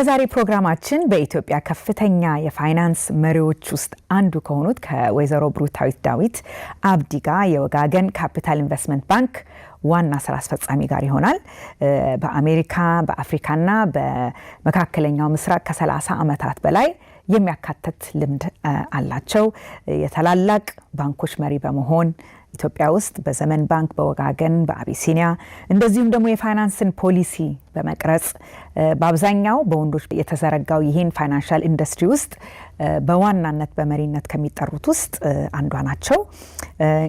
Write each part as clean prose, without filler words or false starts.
በዛሬ ፕሮግራማችን በኢትዮጵያ ከፍተኛ የፋይናንስ መሪዎች ውስጥ አንዱ ከሆኑት ከወይዘሮ ብሩክታዊት ዳዊት አብዲ ጋር የወጋገን ካፒታል ኢንቨስትመንት ባንክ ዋና ስራ አስፈጻሚ ጋር ይሆናል። በአሜሪካ በአፍሪካና በመካከለኛው ምስራቅ ከ30 ዓመታት በላይ የሚያካተት ልምድ አላቸው። የታላላቅ ባንኮች መሪ በመሆን ኢትዮጵያ ውስጥ በዘመን ባንክ፣ በወጋገን፣ በአቢሲኒያ እንደዚሁም ደግሞ የፋይናንስን ፖሊሲ በመቅረጽ በአብዛኛው በወንዶች የተዘረጋው ይህን ፋይናንሻል ኢንዱስትሪ ውስጥ በዋናነት በመሪነት ከሚጠሩት ውስጥ አንዷ ናቸው።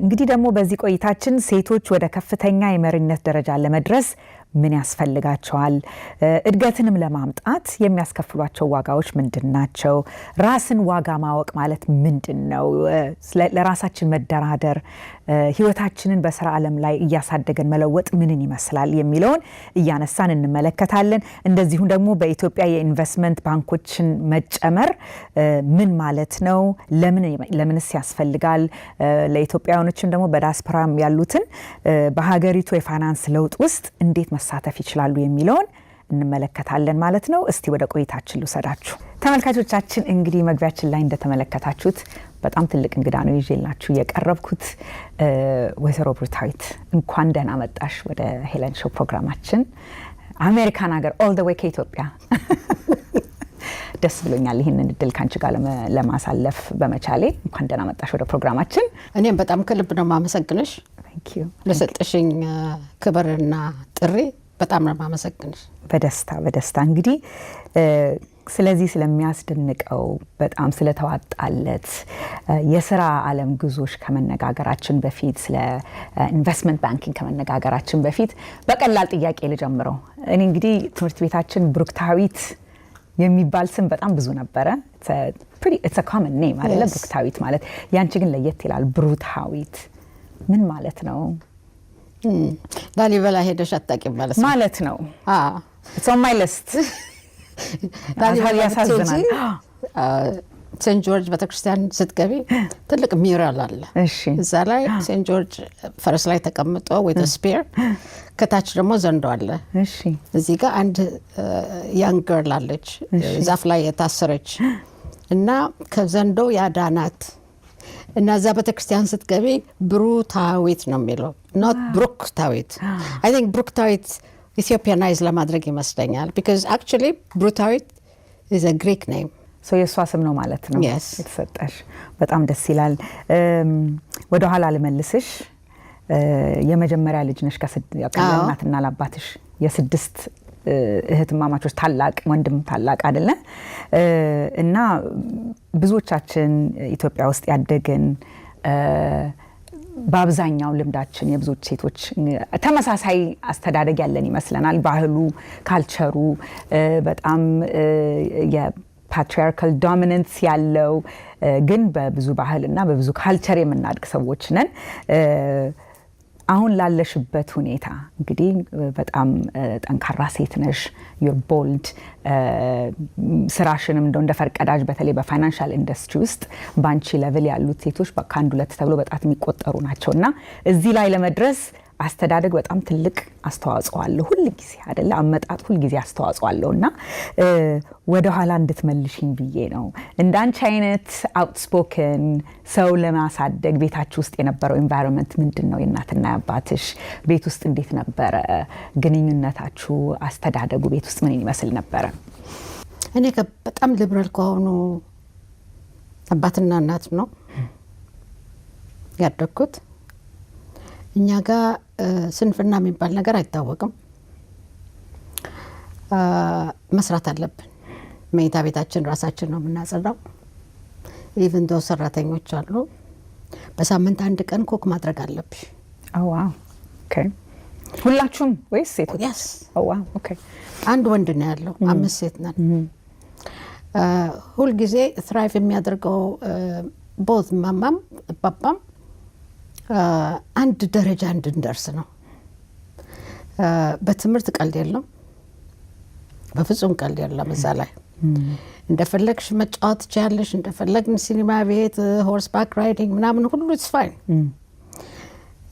እንግዲህ ደግሞ በዚህ ቆይታችን ሴቶች ወደ ከፍተኛ የመሪነት ደረጃ ለመድረስ ምን ያስፈልጋቸዋል፣ እድገትንም ለማምጣት የሚያስከፍሏቸው ዋጋዎች ምንድናቸው፣ ራስን ዋጋ ማወቅ ማለት ምንድነው፣ ለራሳችን መደራደር ህይወታችንን በስራ ዓለም ላይ እያሳደገን መለወጥ ምንን ይመስላል የሚለውን እያነሳን እንመለከታለን። እንደዚሁም ደግሞ በኢትዮጵያ የኢንቨስትመንት ባንኮችን መጨመር ምን ማለት ነው፣ ለምንስ ያስፈልጋል፣ ለኢትዮጵያውያኖችም ደግሞ በዲያስፖራም ያሉትን በሀገሪቱ የፋይናንስ ለውጥ ውስጥ እንዴት መሳተፍ ይችላሉ የሚለውን እንመለከታለን ማለት ነው። እስቲ ወደ ቆይታችን ልውሰዳችሁ ተመልካቾቻችን። እንግዲህ መግቢያችን ላይ እንደተመለከታችሁት በጣም ትልቅ እንግዳ ነው ይዤላችሁ የቀረብኩት። ወይዘሮ ብሩክታዊት እንኳን ደህና መጣሽ ወደ ሄለን ሾው ፕሮግራማችን። አሜሪካን ሀገር ኦል ዘ ዌይ ከኢትዮጵያ ደስ ብሎኛል ይህንን እድል ካንቺ ጋር ለማሳለፍ በመቻሌ። እንኳን ደህና መጣሽ ወደ ፕሮግራማችን። እኔም በጣም ከልብ ነው ማመሰግንሽ ለሰጠሽኝ ክብርና ጥሪ በጣም ነው ማመሰግንሽ። በደስታ እንግዲህ ስለዚህ ስለሚያስደንቀው በጣም ስለተዋጣለት የስራ ዓለም ጉዞሽ ከመነጋገራችን በፊት ስለ ኢንቨስትመንት ባንኪንግ ከመነጋገራችን በፊት በቀላል ጥያቄ ልጀምረው። እኔ እንግዲህ ትምህርት ቤታችን ብሩክታዊት የሚባል ስም በጣም ብዙ ነበረ። it's a common name አይደለ? ብሩክታዊት ማለት ያንቺ ግን ለየት ይላል። ብሩክታዊት ምን ማለት ነው? ላሊበላ ሄደሽ አታውቂም ማለት ነው? it's on my list። ላሊበላ ያሳዝናል። ሴንት ጆርጅ ቤተክርስቲያን ስትገቢ ትልቅ ሚራል አለ። እዛ ላይ ሴንት ጆርጅ ፈረስ ላይ ተቀምጦ with a spear፣ ከታች ደግሞ ዘንዶ አለ። እዚህ ጋር አንድ young girl አለች ዛፍ ላይ የታሰረች እና ከዘንዶ ያዳናት እና እዛ ቤተክርስቲያን ስትገቢ ብሩክታዊት ነው የሚለው not ብሩክታዊት። I think ብሩክታዊት ኢትዮጵያናይዝ ለማድረግ ይመስለኛል because actually ብሩክታዊት is a Greek name። የእሷ ስም ነው ማለት ነው የተሰጠሽ። በጣም ደስ ይላል። ወደ ኋላ ልመልስሽ። የመጀመሪያ ልጅ ነሽ ከእናትና ለአባትሽ የስድስት እህትማማቾች ታላቅ ወንድም ታላቅ አይደለ? እና ብዙዎቻችን ኢትዮጵያ ውስጥ ያደግን በአብዛኛው ልምዳችን የብዙዎች ሴቶች ተመሳሳይ አስተዳደግ ያለን ይመስለናል። ባህሉ ካልቸሩ በጣም ፓትሪያርካል ዶሚናንስ ያለው ግን በብዙ ባህልና በብዙ ካልቸር የምናድግ ሰዎች ነን። አሁን ላለሽበት ሁኔታ እንግዲህ በጣም ጠንካራ ሴት ነሽ። ዩር ቦልድ። ስራሽንም እንደ ፈርቀዳጅ በተለይ በፋይናንሻል ኢንዱስትሪ ውስጥ ባንቺ ሌቭል ያሉት ሴቶች ከአንድ ሁለት ተብሎ በጣት የሚቆጠሩ ናቸውና እዚህ ላይ ለመድረስ አስተዳደግ በጣም ትልቅ አስተዋጽኦ አለው። ሁሉ ጊዜ አይደለ? አመጣጥ ሁሉ ጊዜ አስተዋጽኦ አለውና ወደ ኋላ እንድትመልሽኝ ብዬ ነው። እንዳንቺ አይነት አውትስፖከን ሰው ለማሳደግ ቤታችሁ ውስጥ የነበረው ኤንቫይሮንመንት ምንድነው? የእናትና የአባትሽ ቤት ውስጥ እንዴት ነበረ ግንኙነታችሁ? አስተዳደጉ ቤት ውስጥ ምን ይመስል ነበረ? እኔ በጣም ሊበራል ከሆኑ አባትና እናት ነው ያደግኩት። እኛ ጋር ስንፍና የሚባል ነገር አይታወቅም። መስራት አለብን። መኝታ ቤታችን ራሳችን ነው የምናጸዳው። ኢቭን ዶ ሰራተኞች አሉ። በሳምንት አንድ ቀን ኮክ ማድረግ አለብሽ። ዋው ኦኬ። ሁላችሁም ወይስ ሴቶች? yes ዋው ኦኬ። አንድ ወንድ ነው ያለው፣ 5 ሴት ነን። ሁል ጊዜ ትራይቭ የሚያደርገው ቦዝ ማማም ፓፓም አንድ ደረጃ እንድንደርስ ነው። በትምህርት ቀልድ የለም፣ በፍጹም ቀልድ የለም። እዛ ላይ እንደፈለግሽ መጫወት ትችያለሽ፣ እንደፈለግን ሲኒማ ቤት፣ ሆርስ ባክ ራይዲንግ ምናምን ሁሉ ኢትስ ፋይን።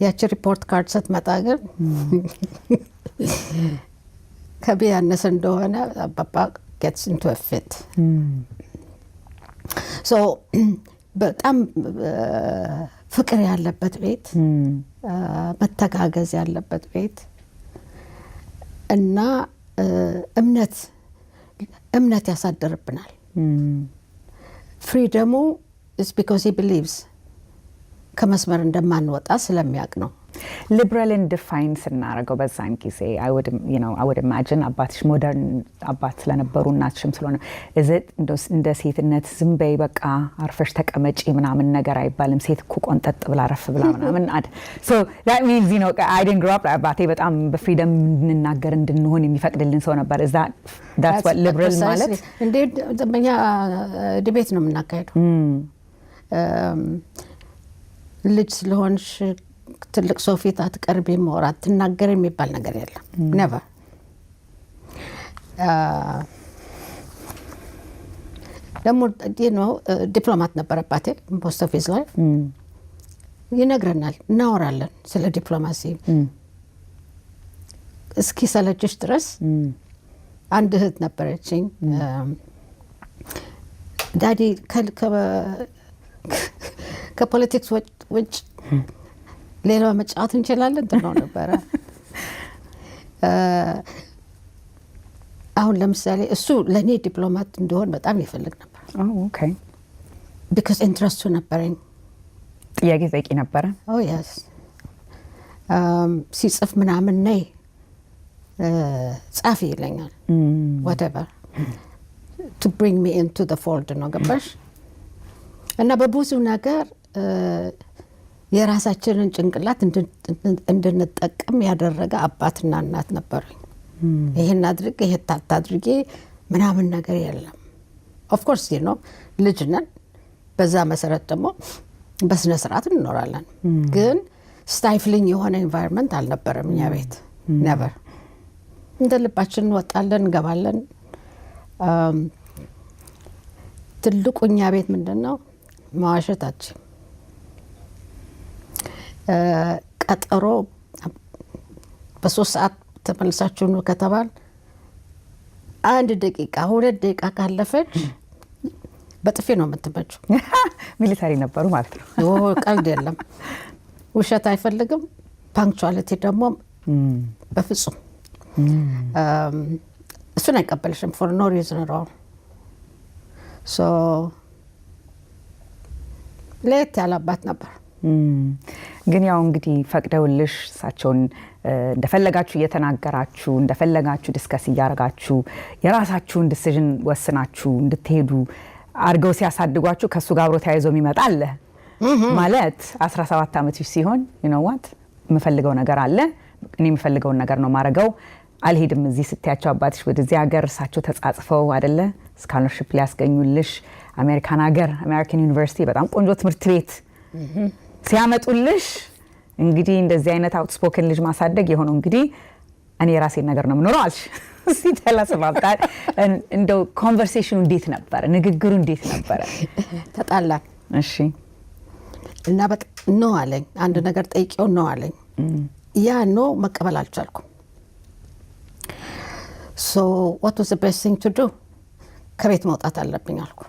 ያቺ ሪፖርት ካርድ ስትመጣ ግን ከቢያነስ እንደሆነ አባባ gets into a fit. So በጣም ፍቅር ያለበት ቤት መተጋገዝ ያለበት ቤት እና እምነት ያሳድርብናል። ፍሪደሙ is because he believes ከመስመር እንደማንወጣ ስለሚያውቅ ነው። ሊበራልን ዲፋይን ስናደርገው በዛን ጊዜ I would imagine አባትሽ ሞደርን አባት ስለነበሩ እናትሽም ስለሆነ እንደ ሴትነት ዝም በይ በቃ አርፈሽ ተቀመጪ ምናምን ነገር አይባልም። ሴት እኮ ቆንጠጥ ብላ ረፍ ብላ ምናምን so that means I didn't grow up አባቴ በጣም በፍሪደም እንናገር እንድንሆን የሚፈቅድልን ሰው ነበር። that's what liberal ማለት እንዴ ደምኛ ዲቤት ነው የምናካሄደው። ልጅ ስለሆንሽ ትልቅ ሰው ፊት አትቀርቢም ወር አትናገር የሚባል ነገር የለም። never ደግሞ ዲፕሎማት ነበር አባቴ ፖስት ኦፊስ ላይ ይነግረናል፣ እናወራለን ስለ ዲፕሎማሲ እስኪ ሰለችሽ ድረስ። አንድ እህት ነበረችኝ ዳዲ ከፖለቲክስ ውጭ ሌላ መጫወት እንችላለን ትለው ነበረ። አሁን ለምሳሌ እሱ ለእኔ ዲፕሎማት እንደሆን በጣም ይፈልግ ነበር። okay because ኢንትረስቱ ነበረኝ። ጥያቄ ጠይቂ ነበረ። yes ሲጽፍ ምናምን ነይ ጻፊ ይለኛል። whatever to bring me into the fold ነው ገባሽ? እና በብዙ ነገር የራሳችንን ጭንቅላት እንድንጠቀም ያደረገ አባትና እናት ነበሩኝ። ይሄን አድርጌ ይሄን አታድርጌ ምናምን ነገር የለም። of course ልጅ ነን። በዛ መሰረት ደግሞ በስነ ስርዓት እንኖራለን። ግን ስታይፍሊንግ የሆነ ኢንቫይሮንመንት አልነበረም እኛ ቤት። never እንደ ልባችን እንወጣለን እንገባለን። ትልቁ እኛ ቤት ምንድነው መዋሸታችን። ቀጠሮ በ3 ሰዓት ተመልሳችሁ ነው ከተባል 1 ደቂቃ 2 ደቂቃ ካለፈች በጥፊ ነው የምትመጪው። ሚሊታሪ ነበሩ ማለት ነው። ቀልድ የለም። ውሸት አይፈልግም። ፓንክቹዋሊቲ ደግሞ በፍጹም እሱን አይቀበልሽም for no reason at all. so ለየት ያለ አባት ነበር። ግን ያው እንግዲህ ፈቅደውልሽ እሳቸውን እንደፈለጋችሁ እየተናገራችሁ እንደፈለጋችሁ ዲስከስ እያደረጋችሁ የራሳችሁን ዲሲዥን ወስናችሁ እንድትሄዱ አድርገው ሲያሳድጓችሁ ከሱ ጋር አብሮ ተያይዞ የሚመጣ አለ ማለት 17 ዓመትሽ ሲሆን what የምፈልገው ነገር አለ፣ እኔ የምፈልገውን ነገር ነው ማረገው፣ አልሄድም እዚህ ስትያቸው አባትሽ ወደዚህ ሀገር እሳቸው ተጻጽፈው አይደለ ስካለርሺፕ ሊያስገኙልሽ አሜሪካን ሀገር አሜሪካን ዩኒቨርሲቲ በጣም ቆንጆ ትምህርት ቤት ሲያመጡልሽ እንግዲህ እንደዚህ አይነት አውትስፖከን ልጅ ማሳደግ የሆነው እንግዲህ እኔ የራሴን ነገር ነው የምኖረው አልሽ። እስቲ ተላስባታ እንደው ኮንቨርሴሽኑ እንዴት ነበር? ንግግሩ እንዴት ነበር? ተጣላን። እሺ እና በጣም ነው አለኝ። አንድ ነገር ጠይቄው ነው አለኝ። ያ ነው መቀበል አልቻልኩም። so what was the best thing to do? ከቤት መውጣት አለብኝ አልኩ።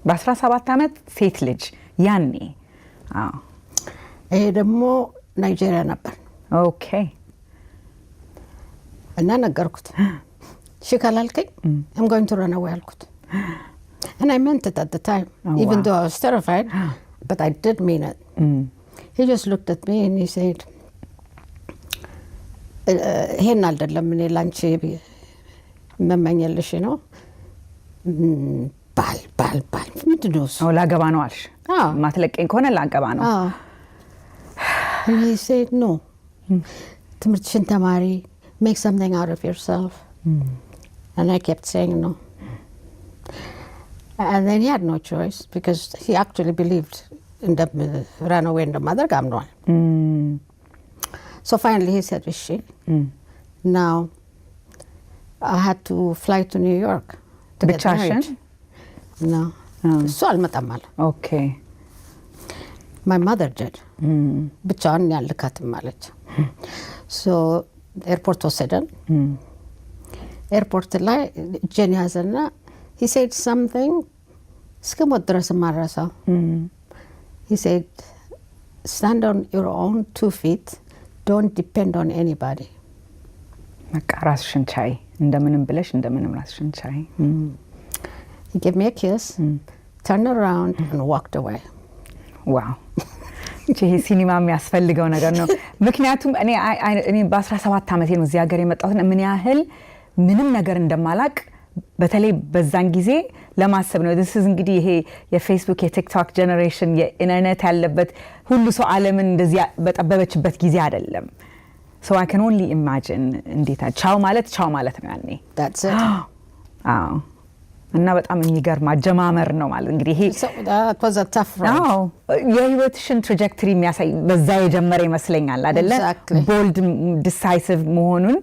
በ17 ዓመት ሴት ልጅ ያኔ ይሄ ደግሞ ናይጄሪያ ነበር። ኦኬ እና ነገርኩት። እሺ ካላልከኝ I'm going to run away አልኩት። and I meant it at the time. Even though I was terrified, but I did mean it. He just looked at me and he said ይሄን አይደለም እኔ ላንቺ መመኘልሽ ነው ባል ምንድን ነው እሱ? ላገባ ነው አልሽ? ማትለቀኝ ከሆነ ላገባ ነው። and he said no, ትምህርትሽን ተማሪ, make something out of yourself. and I kept saying no. and then he had no choice because he actually believed in the run away እንደማደርግ አምኗል። so finally he said እሺ. now I had to fly to New York to get married. no እሱ አልመጣም አለ። okay my mother did. ብቻዋን ያልካትም አለች። so ኤርፖርት ወሰደን። ኤርፖርት ላይ እጄን ያዘና he said something እስከ ሞት ድረስ ማረሳው he said stand on your own 2 feet don't depend on anybody በቃ ራስሽን ቻይ እንደምንም ብለሽ እንደምንም ራስሽን ቻይ he gave me a kiss turned around and walked away wow ይሄ ሲኒማ የሚያስፈልገው ነገር ነው ምክንያቱም እኔ በ17 ዓመቴ ነው እዚህ ሀገር የመጣሁት ምን ያህል ምንም ነገር እንደማላቅ በተለይ በዛን ጊዜ ለማሰብ ነው this is እንግዲህ ይሄ የፌስቡክ የቲክቶክ ጀነሬሽን የኢንተርኔት ያለበት ሁሉ ሰው ዓለምን እንደዚህ በጠበበችበት ጊዜ አይደለም so I can only imagine እንዴት ቻው ማለት ነው ያኔ that's it እና በጣም የሚገርም አጀማመር ነው ማለት እንግዲህ ይሄ that was a tough road የህይወትሽን ትራጀክተሪ የሚያሳይ በዛ የጀመረ ይመስለኛል አይደለ bold decisive መሆኑን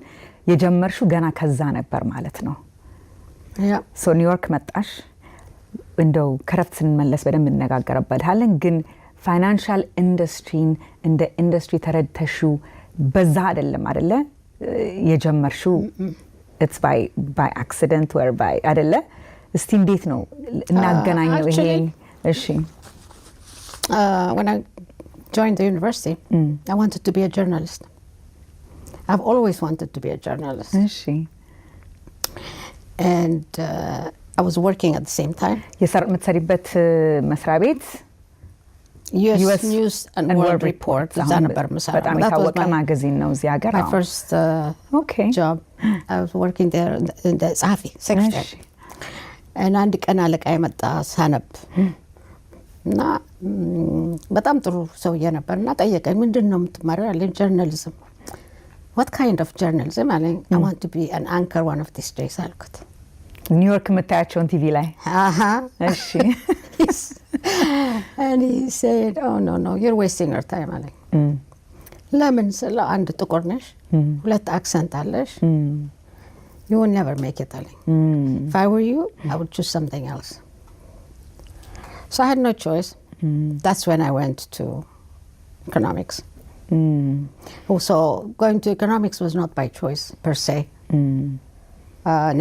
የጀመርሽው ገና ከዛ ነበር ማለት ነው ሶ ኒውዮርክ መጣሽ እንደው ከረፍት ስንመለስ በደንብ እንነጋገርበታለን ግን ፋይናንሻል ኢንዱስትሪን እንደ ኢንዱስትሪ ተረድተሽው በዛ አይደለ የጀመርሽው it's by accident or by አይደለ እስቲ እንዴት ነው እናገናኘው ይሄን እሺ when I joined the university I wanted to be a journalist I've always wanted to be a journalist እሺ and I was working at the same time የምትሰሪበት መስሪያ ቤት US News and World Report እዛ ነበር መስራት በጣም የታወቀ ማጋዚን ነው እዚህ ሀገር my first job I was working there in the ጸሐፊ secretary and አንድ ቀን አለቃ የመጣ ሳነብ እና በጣም ጥሩ ሰውዬ ነበርና ጠየቀኝ ምንድነው የምትማሪው አለኝ journalism what kind of journalism አለኝ I want to be an anchor one of these days አልኩት ኒውዮርክ የምታያቸውን ቲቪ ላይ እሺ and he said oh no you're wasting your time አለኝ ለምን ስለ አንድ ጥቁር ነሽ ሁለት አክሰንት አለሽ you will never make it አለኝ if I were you I would choose something else so I had no choice that's when I went to economics so going to economics was not by choice per se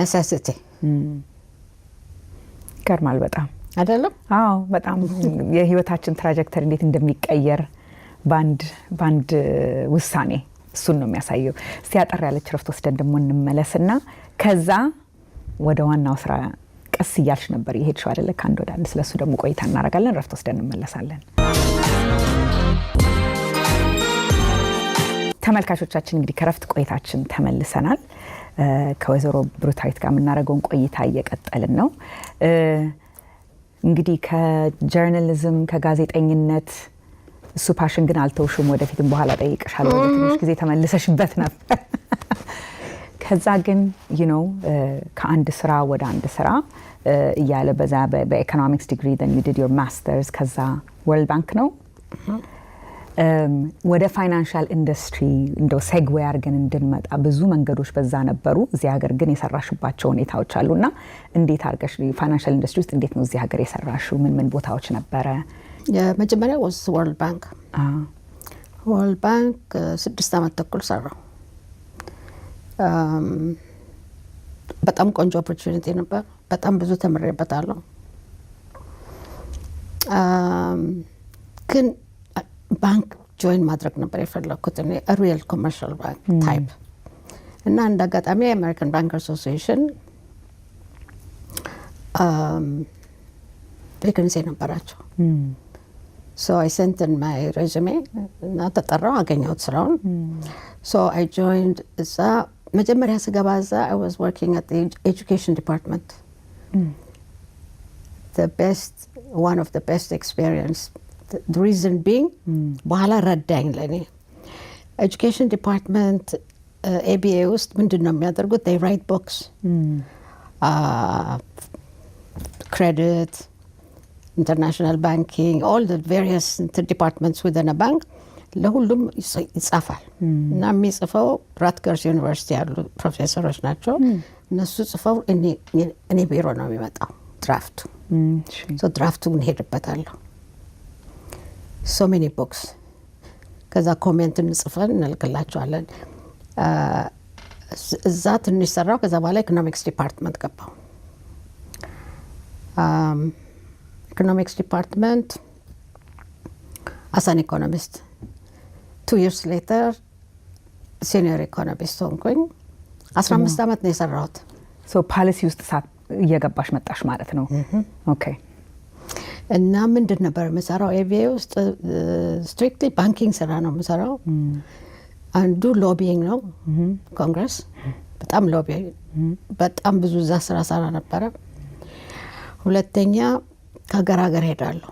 necessity ገርማል በጣም አይደለም አዎ በጣም የህይወታችን ትራጀክተሪ እንዴት እንደሚቀየር ባንድ ውሳኔ እሱን ነው የሚያሳየው እስቲ አጠር ያለች ረፍት ወስደን ደግሞ እንመለስና ከዛ ወደ ዋናው ስራ ቀስ እያልሽ ነበር ይሄድሽው አይደለ ካንድ ወደ አንድ ስለሱ ደግሞ ቆይታ እናደርጋለን ረፍት ወስደን እንመለሳለን ተመልካቾቻችን እንግዲህ ከረፍት ቆይታችን ተመልሰናል ከወይዘሮ ብሩታዊት ጋር የምናደርገውን ቆይታ እየቀጠልን ነው እንግዲህ ከጆርናሊዝም ከጋዜጠኝነት እሱ ፓሽን ግን አልተውሽም ወደፊትም በኋላ ጠይቅሻለሁ ወደ ትንሽ ጊዜ ተመልሰሽበት ነበር ከዛ ግን ከአንድ ስራ ወደ አንድ ስራ እያለ በዛ በኢኮኖሚክስ ዲግሪ then you did your masters ከዛ ወርልድ ባንክ ነው ወደ ፋይናንሻል ኢንዱስትሪ እንደው ሴግዌይ አድርገን እንድንመጣ ብዙ መንገዶች በዛ ነበሩ እዚህ ሀገር ግን የሰራሽባቸው ሁኔታዎች አሉና እንዴት አድርገሽ ፋይናንሻል ኢንዱስትሪ ውስጥ እንዴት ነው እዚህ ሀገር የሰራሽው ምን ቦታዎች ነበረ የመጀመሪያ was World Bank World Bank 6 ዓመት ተኩል ሰራው በጣም ቆንጆ ኦፖርቹኒቲ ነበር በጣም ብዙ ተምሬበታለሁ ግን ባንክ ጆይን ማድረግ ነበር የፈለኩት እኔ ሪል ኮመርሻል ባንክ ታይፕ እና እንደ አጋጣሚ የአሜሪካን ባንክ አሶሲዬሽን ቬካንሲ ነበራቸው so I sent in my resume እና ተጠራው አገኘሁት ስራውን so I joined እዛ መጀመሪያ ስገባ እዛ I was working at the education department one of the best experience the reason being በኋላ ረዳኝ ለኔ education department ABA ውስጥ ምንድነው የሚያደርጉት they write books credit international banking all the various departments within a bank ለሁሉም ይጻፋል እና የሚጽፈው ራትገርስ ዩኒቨርሲቲ ያሉ ፕሮፌሰሮች ናቸው እነሱ ጽፈው እኔ ቢሮ ነው የሚመጣው ድራፍቱ so ድራፍቱን ሄድበታለሁ so many books ከዛ ኮሜንት እንጽፈን እንልክላቸዋለን እዛ ትንሽ ሰራው። ከዛ በኋላ ኢኮኖሚክስ ዲፓርትመንት ገባው። ኢኮኖሚክስ ዲፓርትመንት as an economist 2 years later ሲኒየር ኢኮኖሚስት ሆንኩኝ። 15 ዓመት ነው የሰራሁት። ፖሊሲ ውስጥ እየገባሽ መጣሽ ማለት ነው? ኦኬ። እና ምንድን ነበር የምሰራው? ኤቢኤ ውስጥ ስትሪክትሊ ባንኪንግ ስራ ነው የምሰራው። አንዱ ሎቢንግ ነው፣ ኮንግረስ በጣም ሎቢ፣ በጣም ብዙ እዛ ስራ ሰራ ነበረ። ሁለተኛ ከሀገር ሀገር ሄዳለሁ፣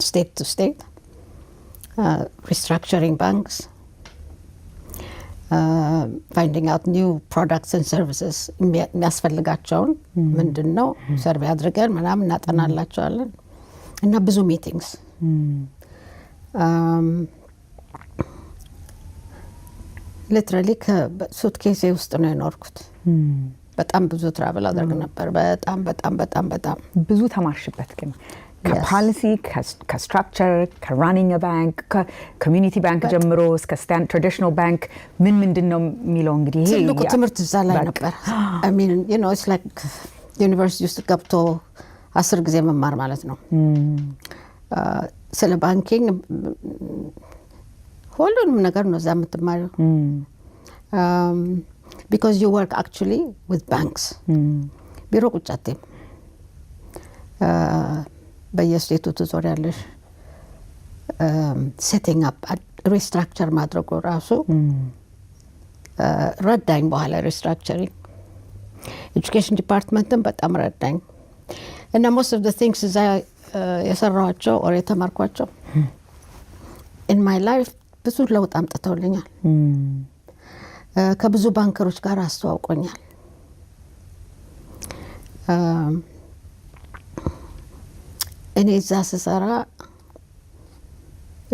ስቴት ቱ ስቴት ሪስትራክቸሪንግ ባንክስ፣ ፋይንዲንግ አውት ኒው ፕሮዳክትስ ኤንድ ሰርቪስስ የሚያስፈልጋቸውን ምንድን ነው ሰርቬይ አድርገን ምናምን እናጠናላቸዋለን። እና ብዙ ሚቲንግስ ሊትራሊ ከሱትኬሴ ውስጥ ነው የኖርኩት። በጣም ብዙ ትራቨል አድርግ ነበር። በጣም በጣም በጣም በጣም ብዙ ተማርሽበት ግን ከፖሊሲ ከስትራክቸር ከራኒንግ ባንክ ከኮሚኒቲ ባንክ ጀምሮ እስከ ትራዲሽናል ባንክ ምንድን ነው የሚለው እንግዲህ ይሄ ትልቁ ትምህርት እዛ ላይ ነበር። አይ ሚን ዩ ኖ ኢትስ ላይክ ዩኒቨርሲቲ ውስጥ ገብቶ 10 ጊዜ መማር ማለት ነው። ስለ ባንኪንግ ሁሉንም ነገር ነው እዛ የምትማሪው። ቢኮዝ ዩ ወርክ አክቹዋሊ ዊዝ ባንክስ። ቢሮ ቁጭ አትይም። በየስቴቱ ትዞሪያለሽ። ሴቲንግ አፕ ሪስትራክቸር ማድረጉ ራሱ ረዳኝ። በኋላ ሪስትራክቸሪንግ ኤጁኬሽን ዲፓርትመንትን በጣም ረዳኝ። እና ሞስት ኦፍ ዘ ቲንግስ እዛ የሰራኋቸው ኦር የተማርኳቸው ኢን ማይ ላይፍ ብዙ ለውጥ አምጥተውልኛል። ከብዙ ባንከሮች ጋር አስተዋውቆኛል። እኔ እዛ ስሰራ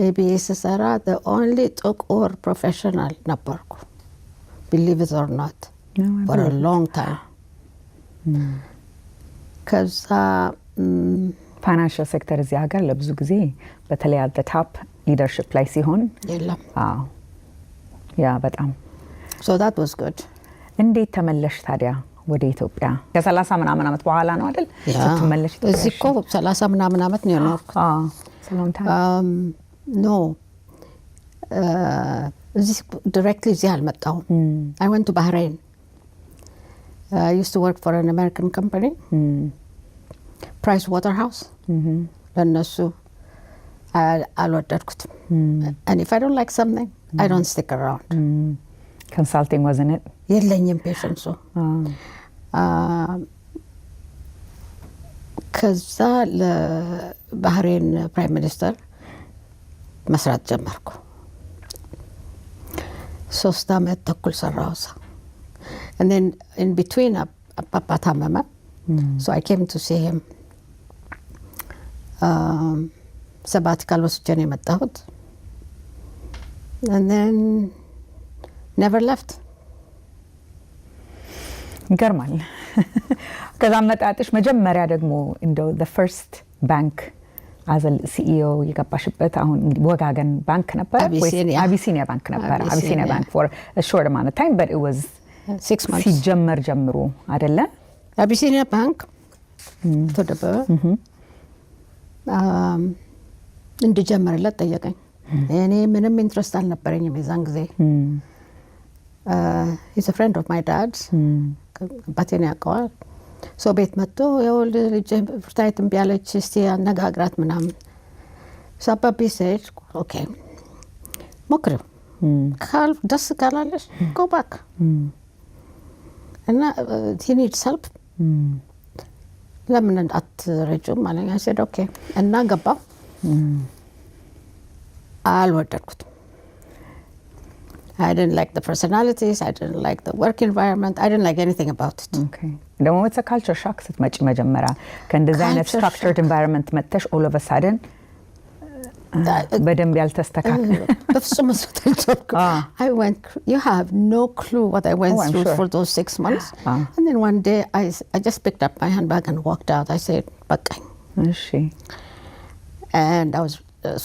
ኤቢኤ ስሰራ the only ጥቁር ፕሮፌሽናል ነበርኩ። believe it or not for a long time። ከዛ ፋይናንሻል ሴክተር እዚህ ሀገር ለብዙ ጊዜ በተለይ አት ታፕ ሊደርሺፕ ላይ ሲሆን የለም። ያ በጣም so that was good። እንዴት ተመለሽ ታዲያ ወደ ኢትዮጵያ? ከ30 ምናምን ዓመት በኋላ ነው አይደል ስትመለሽ? እዚህ እኮ 30 ምናምን ዓመት ነው የኖርኩት። ኖ እዚህ ዲሬክትሊ እዚህ አልመጣሁም። I went to Bahrain. I used to work for an American company, Price Waterhouse. ለእነሱ አልወደድኩትም። And if I don't like something, I don't stick around. Consulting wasn't it? የለኝም ፔሽንሱ። ከዛ ለባህሬን ፕራይም ሚኒስተር መስራት ጀመርኩ። 3 ዓመት ተኩል ሰራሁ እዛ። and then in between አባባ ታመመ። so I came to see him። ሰባቲካል ወስጄ ነው የመጣሁት። and then never left። ይገርማል። ከዛ መጣጥሽ መጀመሪያ ደግሞ እንደው the first bank as a CEO የገባሽበት አሁን እንግዲህ ወጋገን ባንክ ነበር ወይስ አቢሲኒያ ባንክ ነበር? አቢሲኒያ ባንክ for a short amount of time but it was 6 months ሲጀመር ጀምሮ አይደለ? አቢሲኒያ ባንክ ተደበ እንድጀምርለት ጠየቀኝ። እኔ ምንም ኢንትረስት አልነበረኝም የዛን ጊዜ። he's a friend of my dad's። አባቴን ያውቀዋል። ሶ ቤት መጥቶ የወልድ ልጅ ፍርታይት እምቢ አለች እስቲ አነጋግራት ምናምን። አባቢ said ኦኬ ሞክሪው፣ ደስ ካላለሽ go back እና he needs help ለምን አትረጂውም አለኝ። I said ኦኬ እና ገባሁ። አልወደድኩትም። I didn't like the personalities, I didn't like the work environment, I didn't like anything about it. Okay. ደግሞ it's a culture shock ስትመጪ መጀመሪያ ከእንደዚህ አይነት structured environment መጥተሽ all of a sudden በደንብ ያልተስተካከለ በፍጹም መስራት አልቻልኩም። I went, you have no clue what I went through for those 6 months. And then one day I just picked up my handbag and walked out. I said በቃኝ። እሺ። And I was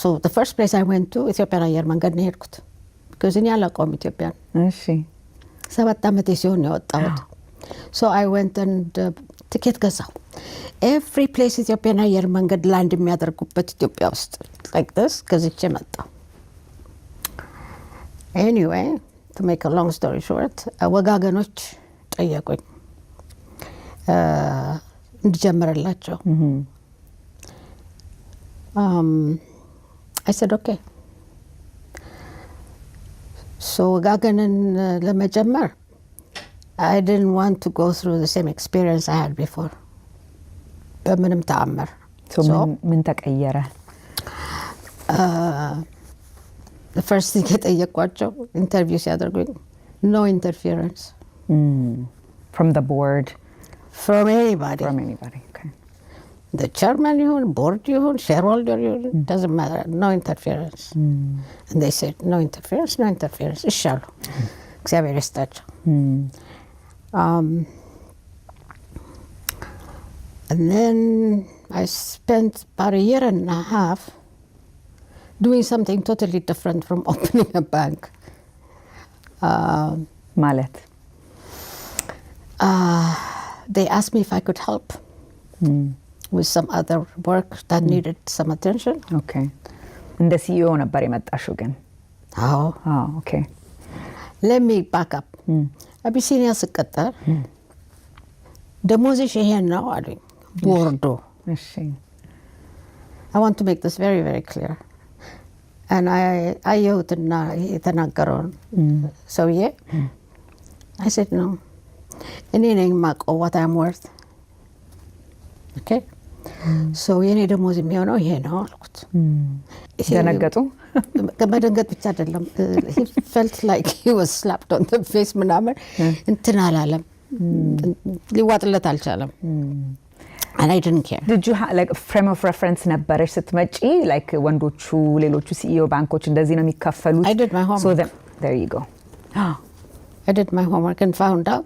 so the first place I went to ኢትዮጵያን አየር መንገድ ነው የሄድኩት። because እኔ አላውቀውም ኢትዮጵያን። እሺ። 7 ዓመቴ ሲሆን ነው የወጣሁት። ሶ አይ ወንት ኤንድ ትኬት ገዛሁ። ኤቭሪ ፕሌስ ኢትዮጵያን አየር መንገድ ላንድ የሚያደርጉበት ኢትዮጵያ ውስጥ ላይክ ዲስ ገዝቼ መጣሁ። ኤኒዌይ ቱ ሜክ አ ሎንግ ስቶሪ ሾርት ወጋገኖች ጠየቁኝ እንድጀምርላቸው። I said okay. So ወጋገንን ለመጀመር I didn't want to go through the same experience I had before. በምንም ተአምር። ምን ተቀየረ? The first thing የጠየቋቸው ኢንተርቪው ሲያደርጉኝ no interference. From the board? From anybody. From anybody, okay. The chairman ይሁን board ይሁን shareholder ይሁን doesn't matter, no interference. And they said no interference, no interference. ይሻሉ እግዚአብሔር ይስጣቸው። And then I spent about a year and a half doing something totally different from opening a bank. ማለት? They asked me if I could help with some other work that needed some attention. Okay. እንደ CEO ነበር የመጣሽው ግን? አዎ። Okay. Let me back up. አቢሲኒያ ስቀጠር ደሞዝሽ ይሄን ነው አሉኝ ቦርዱ። እሺ። I want to make this very, very clear. And አየሁትና የተናገረውን ሰውዬ I said no. እኔ ነኝ የማውቀው what I'm worth. Okay? So የኔ ደሞዝ የሚሆነው ይሄ ነው አልኩት። ደነገጡ? መደንገጥ ብቻ አይደለም. He felt like he was slapped on the face ምናምን እንትን አላለም። ሊዋጥለት አልቻለም። And I didn't care. Did you have like a frame of reference ነበረሽ ስትመጪ? like ወንዶቹ ሌሎቹ CEO ባንኮች እንደዚህ ነው የሚከፈሉት? I did my homework. So then, there you go. I did my homework and found out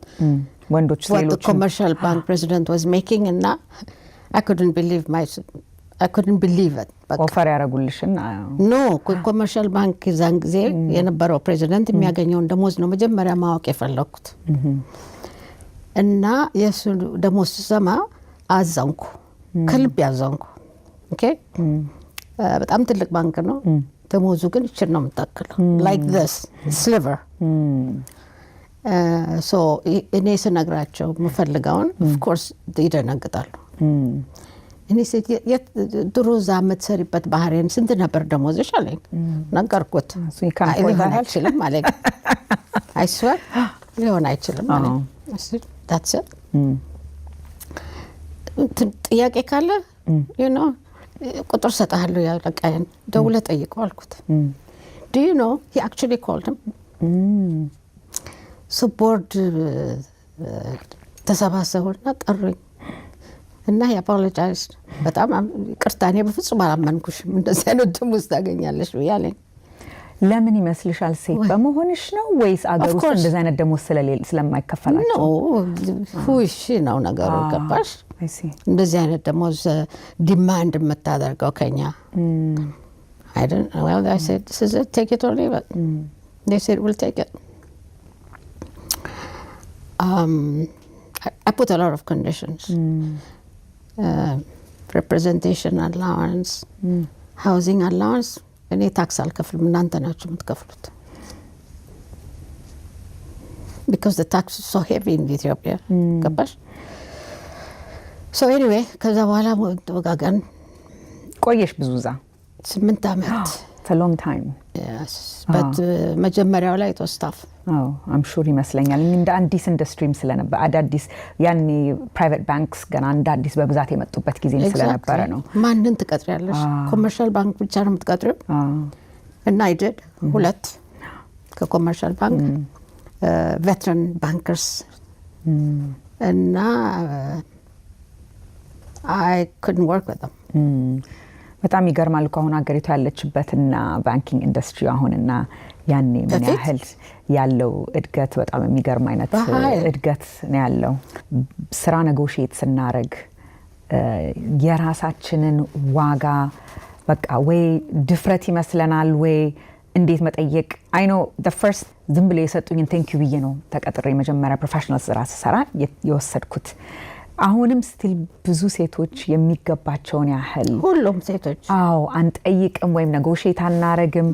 ወንዶች what ሌሎቹ the commercial bank president was making, and I couldn't believe it. ኦፈር ያደረጉልሽን? No, ኮመርሻል ባንክ ዛን ጊዜ የነበረው ፕሬዚደንት የሚያገኘውን ደሞዝ ነው መጀመሪያ ማወቅ የፈለኩት። እና የሱ ደሞዝ ስሰማ አዘንኩ፣ ከልብ ያዘንኩ። ኦኬ በጣም ትልቅ ባንክ ነው፣ ደሞዙ ግን እቺ ነው የምታክለው like this sliver. So እኔ ስነግራቸው የምፈልገውን of course ይደነግጣሉ። እኔ ድሮ እዛ የምትሰሪበት ባህሬን ስንት ነበር ደሞዝሽ አለኝ። ነገርኩት። ሊሆን አይችልም አለኝ። I swear ሊሆን አይችልም አለኝ። That's it. ጥያቄ ካለ ቁጥር ሰጥሃለሁ ያለቃዬን ደውለህ ጠይቀው አልኩት። Do you know he actually called him? So board ተሰባሰቡና ጠሩኝ እና he apologized. በጣም ይቅርታ እኔ በፍጹም አላመንኩሽም እንደዚህ አይነት ደሞዝ ታገኛለሽ ብያለኝ። ለምን ይመስልሻል? ሴት በመሆንሽ ነው ወይስ አገር ውስጥ እንደዚህ አይነት ደሞዝ ስለማይከፈላቸው? No, ሁሽ ነው ነገሩ። ገባሽ? እንደዚህ አይነት ደሞዝ ዲማንድ የምታደርገው ከኛ I don't know. Well, I said, this is it, take it or leave it. They said, we'll take it. I put a lot of conditions. Representation allowance, housing allowance. እኔ ታክስ አልከፍልም፣ እናንተ ናችሁ የምትከፍሉት. Because the tax is so heavy in Ethiopia. ገባሽ? So anyway, ከዛ በኋላ ወጋገን ቆየሽ ብዙ እዛ? 8 ዓመት. It's a long time. Yes, but መጀመሪያው ላይ it was tough. I'm sure ይመስለኛል። እንደ አዲስ ኢንዱስትሪም ስለነበር አዳዲስ ያኔ ፕራይቬት ባንክስ ገና እንደ አዲስ በብዛት የመጡበት ጊዜ ስለነበረ ነው። ማንን ትቀጥሪያለሽ? ኮመርሻል ባንክ ብቻ ነው የምትቀጥሪው? እና I did 2 ከኮመርሻል ባንክ veteran bankers እና I couldn't work with them. በጣም ይገርማል እኮ አሁን ሀገሪቱ ያለችበትና ባንኪንግ ኢንዱስትሪ አሁንና ያኔ ምን ያህል ያለው እድገት በጣም የሚገርም አይነት እድገት ነው ያለው። ስራ ኔጎሺዬት ስናረግ የራሳችንን ዋጋ በቃ ወይ ድፍረት ይመስለናል ወይ እንዴት መጠየቅ አይ ኖ the first ዝም ብለው የሰጡኝን ቴንክ ዩ ብዬ ነው ተቀጥሬ መጀመሪያ ፕሮፌሽናል ስራ ስሰራ የወሰድኩት። አሁንም ስቲል ብዙ ሴቶች የሚገባቸውን ያህል ሁሉም ሴቶች አንጠይቅም ወይም ኔጎሺዬት አናረግም።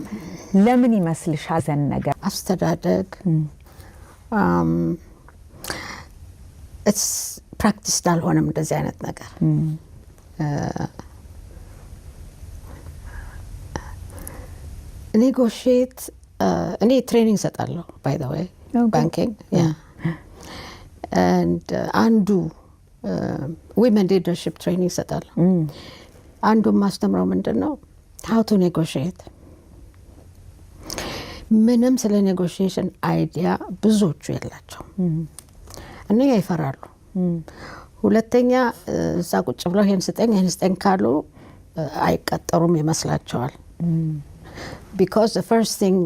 ለምን ይመስልሻል? ዘን ነገር አስተዳደግ it's practice አልሆነም እንደዚህ አይነት ነገር። ኔጎሺዬት እኔ ትሬኒንግ ሰጣለሁ by the way banking and አንዱ women leadership training ሰጣለሁ። አንዱ ማስተምረው ምንድነው how to negotiate። ምንም ስለ ኔጎሺዬሽን አይዲያ ብዙዎቹ የላቸው እና ይፈራሉ። ሁለተኛ እዛ ቁጭ ብለው ይሄን ስጠኝ ካሉ አይቀጠሩም ይመስላቸዋል። because the first thing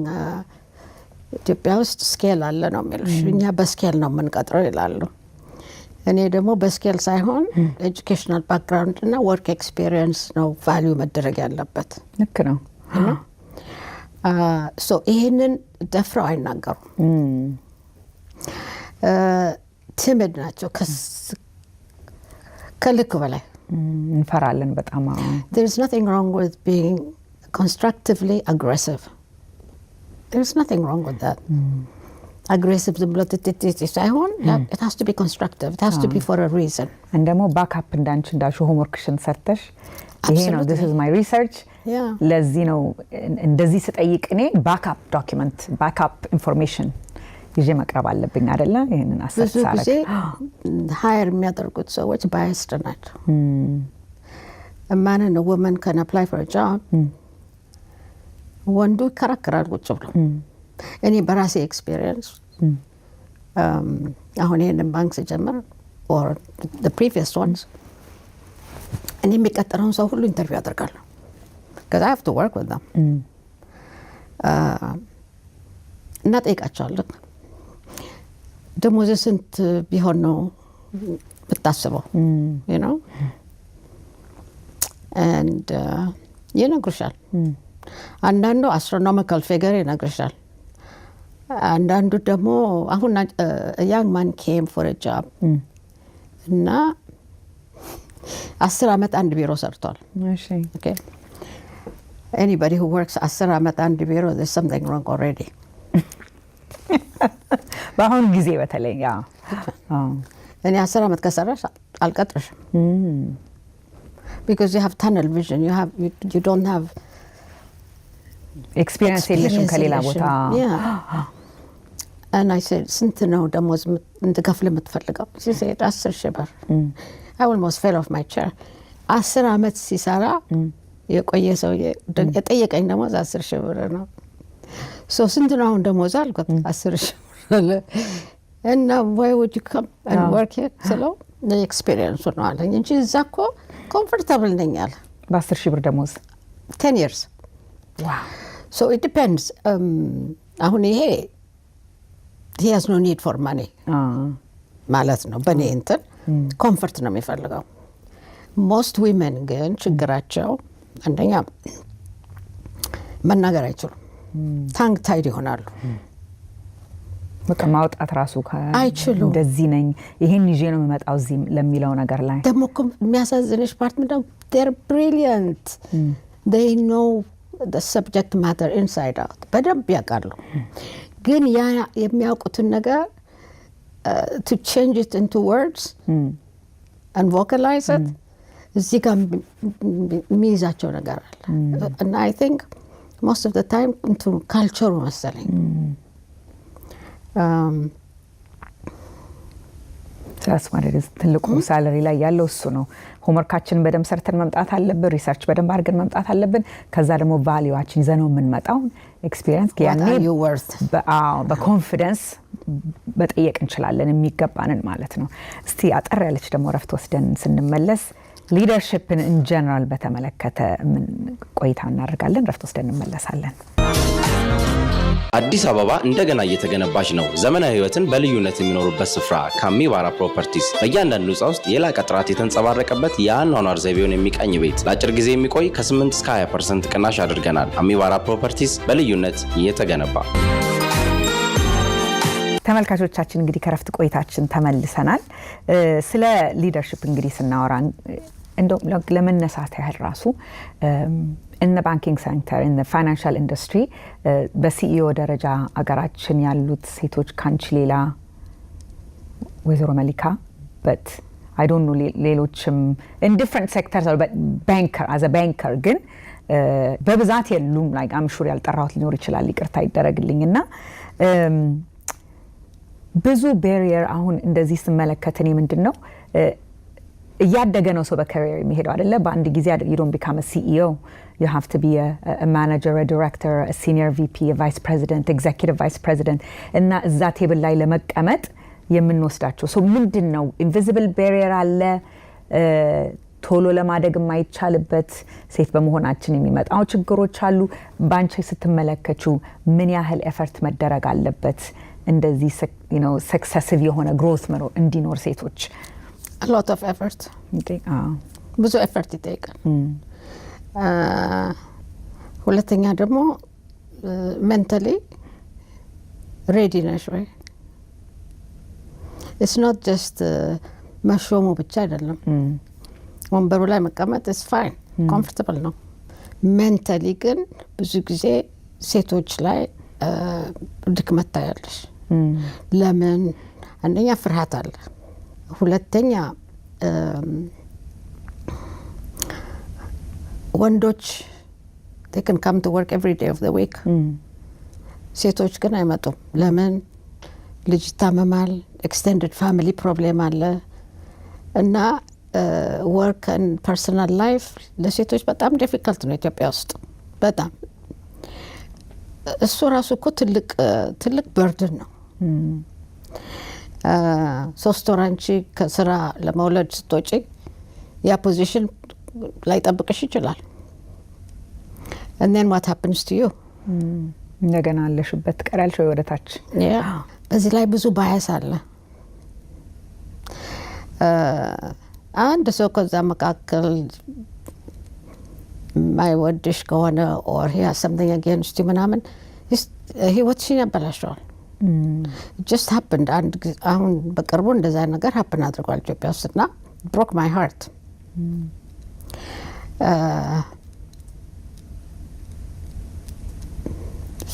ኢትዮጵያ ውስጥ ስኬል አለ ነው የሚሉሽ። እኛ በስኬል ነው የምንቀጥረው ይላሉ። እኔ ደግሞ በስኬል ሳይሆን ኤጁኬሽናል ባክግራውንድ እና ወርክ ኤክስፒሪየንስ ነው ቫልዩ መደረግ ያለበት። ልክ ነው። ሶ ይሄንን ደፍረው አይናገሩም። ቲምድ ናቸው ከልክ በላይ እንፈራለን በጣም። there is nothing wrong with being constructively aggressive. there is nothing wrong with that. aggressive ዝም ብሎ ሳይሆን it has to be constructive. it has to be for a reason. እንደሞ ባክአፕ እንዳልሽ ሆምወርክሽን ሰርተሽ ይሄ ነው this is my research ለዚህ ነው እንደዚህ ስጠይቅ እኔ ባክአፕ ዶክመንት ባክአፕ ኢንፎርሜሽን ይዤ መቅረብ አለብኝ አይደለ? ይሄንን አሰሳረክ ብዙ ጊዜ ሃየር የሚያደርጉት ሰዎች ባያስድ ናቸው። a man and a woman can apply for a job. ወንዱ ይከራከራል ቁጭ ብሎ። እኔ በራሴ ኤክስፒሪየንስ አሁን ይሄንን ባንክ ስጀምር or the previous ones እኔ የሚቀጠረውን ሰው ሁሉ ኢንተርቪው አደርጋለሁ because I have to work with them. እና ጠይቃቸዋለሁ ደሞዝ ስንት ቢሆን ነው ብታስበው you know and ይነግሩሻል። አንዳንዱ astronomical figure ይነግሩሻል። አንዳንዱ ደግሞ አሁን a young man came for a job እና 10 አመት አንድ ቢሮ ሰርቷል። እሺ okay anybody who works 10 አመት አንድ ቢሮ there's something wrong already. በአሁን ጊዜ በተለይ እኔ 10 አመት ከሰራሽ አልቀጥርሽም because you have tunnel vision. You don't have experience የለሽም ከሌላ ቦታ። and I said ስንት ነው ደሞዝ እንድከፍል የምትፈልገው? she said 10,000 ብር. I almost fell off my chair. 10 አመት ሲሰራ የቆየ ሰው የጠየቀኝ ደሞዝ 10,000 ብር ነው። so ስንት ነው አሁን ደሞዝ አልኩት 10,000 ብር። and why would you come and work here? so the experience ነው አለኝ እንጂ እዛ እኮ comfortable ነኝ አለ። በ10,000 ብር ደሞዝ 10 years. wow. so it depends. አሁን ይሄ he has no need for money ማለት ነው። በእኔ እንትን ኮምፈርት ነው የሚፈልገው። most women ግን ችግራቸው አንደኛ መናገር አይችሉም። ታንግ ታይድ ይሆናሉ። በቃ ማውጣት ራሱ አይችሉም። እንደዚህ ነኝ ይሄን ይዤ ነው የምመጣው እዚህ ለሚለው ነገር ላይ ደግሞ የሚያሳዝንሽ ፓርት ምንድነው? they're brilliant. they know the subject matter inside out. በደንብ ያውቃሉ። ግን ያ የሚያውቁትን ነገር to change it into words and vocalize it እዚህ ጋር የሚይዛቸው ነገር አለ። and I think most of the time into culture መሰለኝ that's what it is. ትልቁ ሳለሪ ላይ ያለው እሱ ነው። ሆምወርካችንን በደንብ ሰርተን መምጣት አለብን። ሪሰርች በደንብ አድርገን መምጣት አለብን። ከዛ ደግሞ ቫልዩዋችን ይዘነው የምንመጣው ኤክስፒሪየንስ ያኔ በኮንፊደንስ መጠየቅ እንችላለን የሚገባንን ማለት ነው። እስቲ አጠር ያለች ደግሞ ረፍት ወስደን ስንመለስ ሊደርሺፕን ኢን ጀነራል በተመለከተ ምን ቆይታ እናደርጋለን። ረፍት ወስደን እንመለሳለን። አዲስ አበባ እንደገና እየተገነባች ነው። ዘመናዊ ህይወትን በልዩነት የሚኖሩበት ስፍራ ካሚባራ ፕሮፐርቲስ በእያንዳንዱ ህንፃ ውስጥ የላቀ ጥራት የተንጸባረቀበት የአኗኗር ዘይቤውን የሚቃኝ ቤት ለአጭር ጊዜ የሚቆይ ከ8 እስከ 20% ቅናሽ አድርገናል። አሚባራ ፕሮፐርቲስ በልዩነት እየተገነባ። ተመልካቾቻችን እንግዲህ ከረፍት ቆይታችን ተመልሰናል። ስለ ሊደርሺፕ እንግዲህ ስናወራ እንደው ለመነሳት ያህል ራሱ in the banking sector, in the financial industry, በሲኢኦ ደረጃ አገራችን ያሉት ሴቶች ካንቺ ሌላ ወይዘሮ መሊካ but I don't know ሌሎችም in different sectors but banker as a banker ግን በብዛት የሉም like I'm sure ያልጠራሁት ሊኖር ይችላል ይቅርታ ይደረግልኝና ብዙ barrier አሁን እንደዚህ ስመለከት እኔ ምንድነው እያደገ ነው ሰው በካሪየር የሚሄደው አይደለ በአንድ ጊዜ you don't become a CEO you have to be a manager a director a senior VP a vice president executive vice president እና እዛ ቴብል ላይ ለመቀመጥ የምንወስዳቸው ሰው ምንድነው invisible barrier አለ ቶሎ ለማደግ የማይቻልበት ሴት በመሆናችን የሚመጣው ችግሮች አሉ ባንቺ ስትመለከቹ ምን ያህል ኤፈርት መደረግ አለበት እንደዚህ successive የሆነ growth እንዲኖር ሴቶች a lot of effort ብዙ effort ይጠይቃል ሁለተኛ ደግሞ mentally ready ነሽ ወይ it's not just መሾሙ ብቻ አይደለም ወንበሩ ላይ መቀመጥ is fine comfortable ነው mentally ግን ብዙ ጊዜ ሴቶች ላይ ድክመት ታያለሽ ለምን አንደኛ ፍርሃት አለ ሁለተኛ ወንዶች they can come to work every day of the week ሴቶች ግን አይመጡም ለምን ልጅ ታመማል extended family problem አለ እና work and personal life ለሴቶች በጣም difficult ነው ኢትዮጵያ ውስጥ በጣም እሱ ራሱ እኮ ትልቅ burden ነው ሶስት ወር አንቺ ከስራ ለመውለድ ስትወጪ ያ ፖዚሽን ላይ ጠብቅሽ ይችላል and then what happens to you እንደገና አለሽበት ቀራልሽ ወይ ወደታች በዚህ ላይ ብዙ ባያስ አለ አንድ ሰው ከዛ መካከል ማይወድሽ ከሆነ or he has something against you ምናምን ህይወትሽን ያበላሸዋል just happened and አሁን በቅርቡ እንደዛ ነገር happen አድርጓል ኢትዮጵያ ውስጥና broke my heart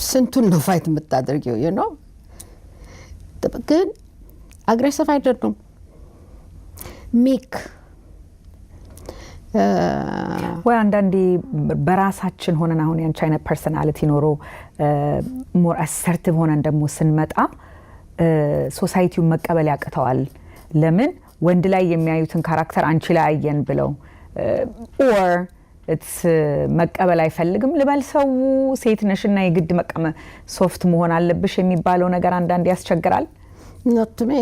ስንቱን ነው ፋይት የምታደርጊው you know ግን aggressive አይደሉም ሚክ ወይ አንዳንዴ በራሳችን ሆነን አሁን ያን ቻይና ፐርሰናሊቲ ኖሮ ሞር አሰርቲቭ ሆነን ደግሞ ስንመጣ ሶሳይቲው መቀበል ያቅተዋል ለምን ወንድ ላይ የሚያዩትን ካራክተር አንቺ ላይ አየን ብለው or it's መቀበል አይፈልግም ልበልሰው ሴት ነሽና የግድ መቀመ ሶፍት መሆን አለብሽ የሚባለው ነገር አንዳንዴ ያስቸግራል not to me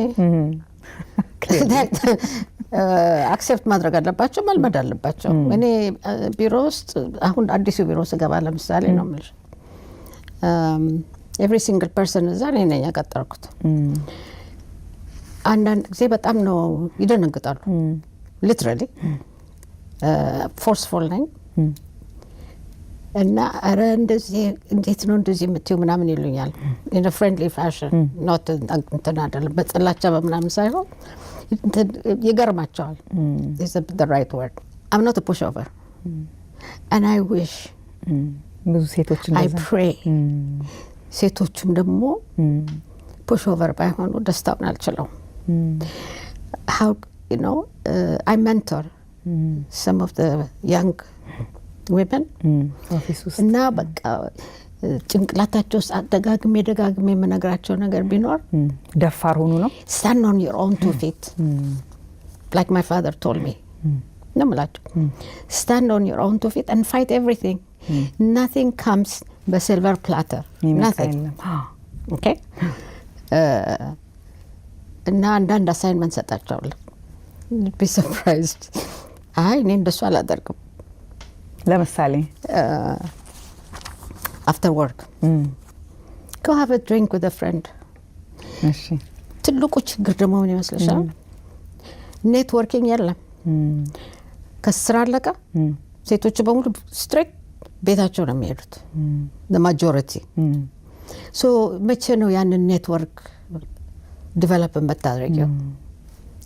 አክሴፕት ማድረግ አለባቸው መልመድ አለባቸው እኔ ቢሮ ውስጥ አሁን አዲሱ ቢሮ ስገባ ለምሳሌ ነው ማለት every single person እዛ እኔ ነኝ ያቀጠርኩት አንዳንድ ጊዜ በጣም ነው ይደነግጣሉ literally forceful ነኝ እና አረ እንደዚህ እንዴት ነው እንደዚህ የምትይው ምናምን ይሉኛል in a friendly fashion not እንትን አይደለም በጥላቻ በምናምን ሳይሆን ይገርማቸዋል is the right word I'm not a pushover and I wish ብዙ ሴቶች እንደዛ I pray ሴቶችም ደግሞ pushover ባይሆኑ ደስታውን አልችለው how you know I mentor some of the young women እና በቃ ጭንቅላታቸው አደጋግሜ የምነግራቸው ነገር ቢኖር ደፋር ሆኑ ነው stand on your own two feet like my father told me ነው ማለት stand on your own two feet and fight everything nothing comes by silver platter nothing okay እና አንዳንድ አሳይንመንት ሰጣቸዋለሁ be surprised አይ እኔ እንደሱ አላደርግም ለምሳሌ after work go have a drink with a friend. እሺ ትልቁ ችግር ደግሞ ምን ይመስልሻል? ኔትወርኪንግ የለም። ከስራ አለቀ ሴቶቹ በሙሉ ስትሬት ቤታቸው ነው የሚሄዱት the majority. so መቼ ነው ያንን ኔትወርክ ዲቨሎፕ የምታደርጊው?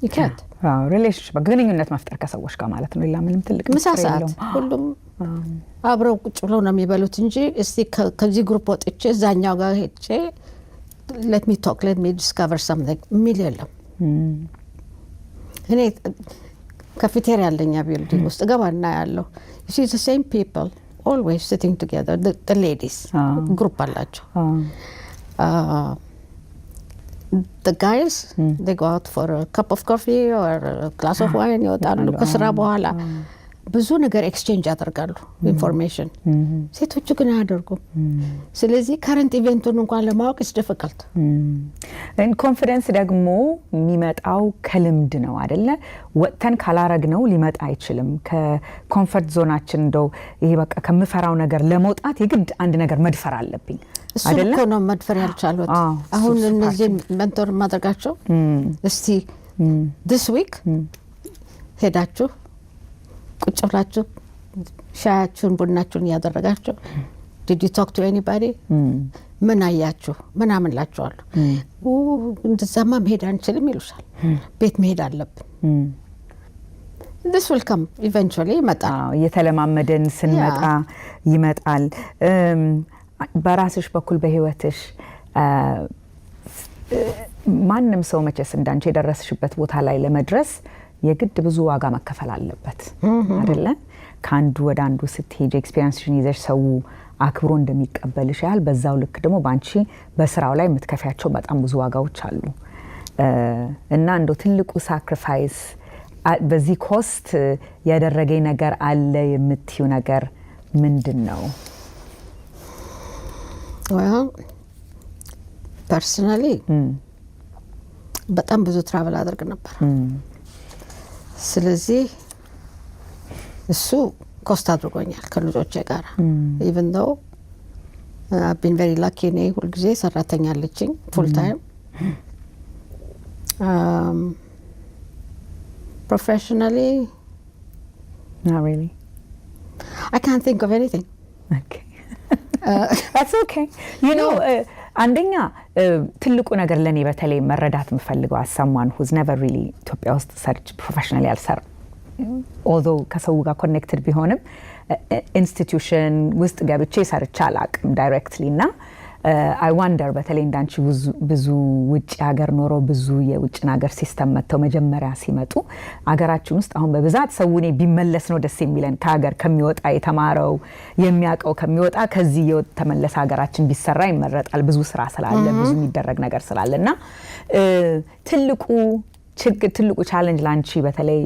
you can't. ሪሌሽንሺፕ ግንኙነት መፍጠር ከሰዎች ጋር ማለት ነው። ሌላ ምንም ትልቅ ምሳ ሰዓት ሁሉም አብረው ቁጭ ብለው ነው የሚበሉት እንጂ እስቲ ከዚህ ግሩፕ ወጥቼ እዛኛው ጋር ሄጄ let me talk, let me discover something የሚል የለም። እኔ ካፌቴሪያ ያለኛ ቢልዲንግ ውስጥ ገባና ያለው you see the same people always sitting together, the ladies group አላቸው. the guys they go out for a cup of coffee or a glass of wine ይወጣሉ ከስራ በኋላ ብዙ ነገር ኤክስቼንጅ ያደርጋሉ ኢንፎርሜሽን። ሴቶቹ ግን አያደርጉም። ስለዚህ ከረንት ኢቨንቱን እንኳን ለማወቅ is difficult. ኮንፊደንስ ደግሞ የሚመጣው ከልምድ ነው አይደለ? ወጥተን ካላረግነው ሊመጣ አይችልም። ከኮምፎርት ዞናችን እንደው ይሄ በቃ ከምፈራው ነገር ለመውጣት የግድ አንድ ነገር መድፈር አለብኝ አይደለ? እሱ ነው መድፈር ያልቻሉት። አሁን እነዚህ ሜንቶር ማድረጋቸው እስቲ this week ሄዳችሁ ቁጭ ብላችሁ ሻያችሁን ቡናችሁን ያደረጋችሁ did you talk to anybody? ምን አያችሁ? ምን አመላችኋለሁ? እንደዛማ መሄድ አንችልም ይሉሻል። ቤት መሄድ አለብን። this will come eventually ይመጣል። እየተለማመደን ስንመጣ ይመጣል። በራስሽ በኩል በህይወትሽ ማንም ሰው መቼስ እንዳንቺ የደረስሽበት ቦታ ላይ ለመድረስ የግድ ብዙ ዋጋ መከፈል አለበት አይደለ? ከአንዱ ወደ አንዱ ስትሄጂ ኤክስፒሪየንስሽን ይዘሽ ሰው አክብሮ እንደሚቀበልሽ ያህል በዛው ልክ ደግሞ ባንቺ በስራው ላይ የምትከፊያቸው በጣም ብዙ ዋጋዎች አሉ እና እንደው ትልቁ ሳክሪፋይስ በዚህ ኮስት ያደረገኝ ነገር አለ የምትዩ ነገር ምንድን ነው? well personally በጣም ብዙ ትራቨል አድርግ ነበር። ስለዚህ እሱ ኮስት አድርጎኛል ከልጆቼ ጋር even though I've been very lucky እኔ ሁልጊዜ ሰራተኛ አለችኝ full time. Professionally not really. I can't think of anything. okay that's okay. you know አንደኛ ትልቁ ነገር ለኔ በተለይ መረዳት የምፈልገው as someone who's never really ኢትዮጵያ ውስጥ ሰርች ፕሮፌሽናሊ አልሰራ although ከሰው ጋር ኮኔክትድ ቢሆንም ኢንስቲትዩሽን ውስጥ ገብቼ ሰርቻ አላቅም ዳይሬክትሊ እና I wonder በተለይ እንዳንቺ ብዙ ውጭ ሀገር ኖሮ ብዙ የውጭ ሀገር ሲስተም መተው መጀመሪያ ሲመጡ ሀገራችን ውስጥ አሁን በብዛት ሰውኔ ቢመለስ ነው ደስ የሚለን ከሀገር ከሚወጣ የተማረው የሚያቀው ከሚወጣ ከዚህ የተመለሰ ሀገራችን ቢሰራ ይመረጣል። ብዙ ስራ ስላለ ብዙ የሚደረግ ነገር ስላለና ትልቁ ቻሌንጅ ላንቺ በተለይ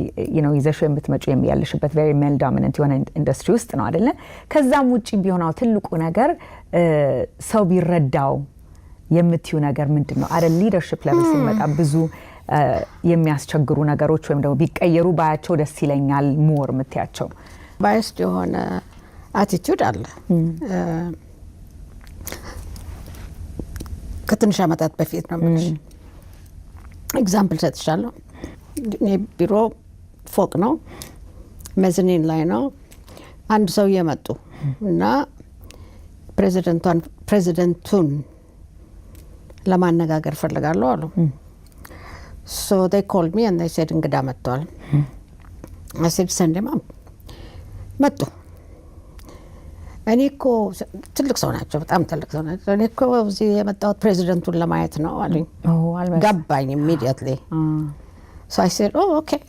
ይዘሽ የምትመጪው የሚያልሽበት very male dominant የሆነ ኢንዱስትሪ ውስጥ ነው አይደለ? ከዛም ውጪ ቢሆነው ትልቁ ነገር ሰው ቢረዳው የምትዩ ነገር ምንድነው? አረ ሊደርሺፕ ለምን ሲመጣ ብዙ የሚያስቸግሩ ነገሮች ወይም ደግሞ ቢቀየሩ ባያቸው ደስ ይለኛል ሞር የምትያቸው ባይስድ የሆነ አቲቲዩድ አለ። ከትንሽ ዓመታት በፊት ነው ማለት ኤግዛምፕል ሰጥቻለሁ። እኔ ቢሮ ፎቅ ነው መዝኒን ላይ ነው። አንድ ሰው የመጡ እና ፕሬዚደንቱን ለማነጋገር ፈልጋለሁ አሉ። so they called me and they said እንግዳ መጥቷል። I said send him up. መጡ። እኔ እኮ ትልቅ ሰው ናቸው፣ በጣም ትልቅ ሰው ናቸው። እኔ እኮ እዚህ የመጣሁት ፕሬዚደንቱን ለማየት ነው አሉኝ። ገባኝ immediately. so I said oh okay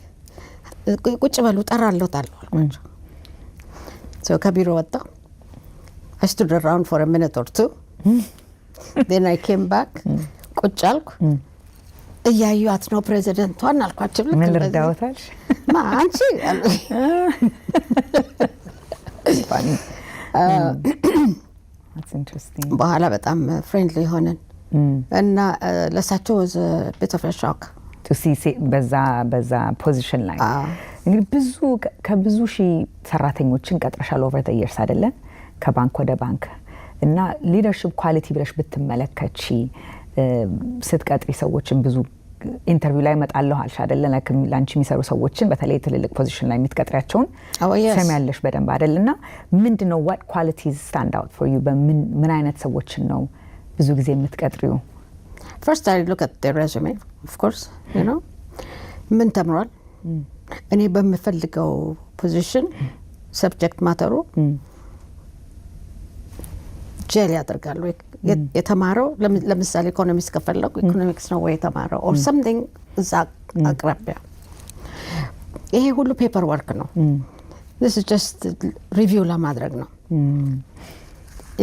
ቁጭ በሉ ጠራለሁ አልኳቸው። so ከቢሮ ወጣሁ። I stood around for a minute or two. then I came back. ቁጭ አልኩ። እያዩት ነው ፕሬዚደንቷን አልኳቸው። ምን ልርዳዎታል? አንቺ that's interesting. በኋላ በጣም ፍሬንድሊ ሆነን እና ለሳቸው was a bit of a shock to see በዛ ፖዚሽን ላይ እንግዲህ ከብዙ ሺህ ሰራተኞችን ቀጥረሻል over the years አይደለ? ከባንክ ወደ ባንክ እና ሊደርሺፕ ኳሊቲ ብለሽ ብትመለከቺ ስትቀጥሪ ሰዎችን ብዙ ኢንተርቪው ላይ መጣለሁ አልሽ አይደለ? ላንቺ የሚሰሩ ሰዎችን በተለይ ትልልቅ ፖዚሽን ላይ የምትቀጥሪያቸውን ሰሚያለሽ በደንብ አይደልና ምንድነው what qualities stand out for you? ምን አይነት ሰዎችን ነው ብዙ ጊዜ የምትቀጥሪው? First I look at their resume, of course, you know. ምን ተምሯል? እኔ በምፈልገው ፖዚሽን ሰብጀክት ማተሩ ጀል ያደርጋሉ። የተማረው ለምሳሌ ኢኮኖሚክስ ከፈለጉ ኢኮኖሚክስ ነው ወይ የተማረው or something እዛ አቅራቢያ። ይሄ ሁሉ ፔፐር ወርክ ነው። this is just review ለማድረግ ነው።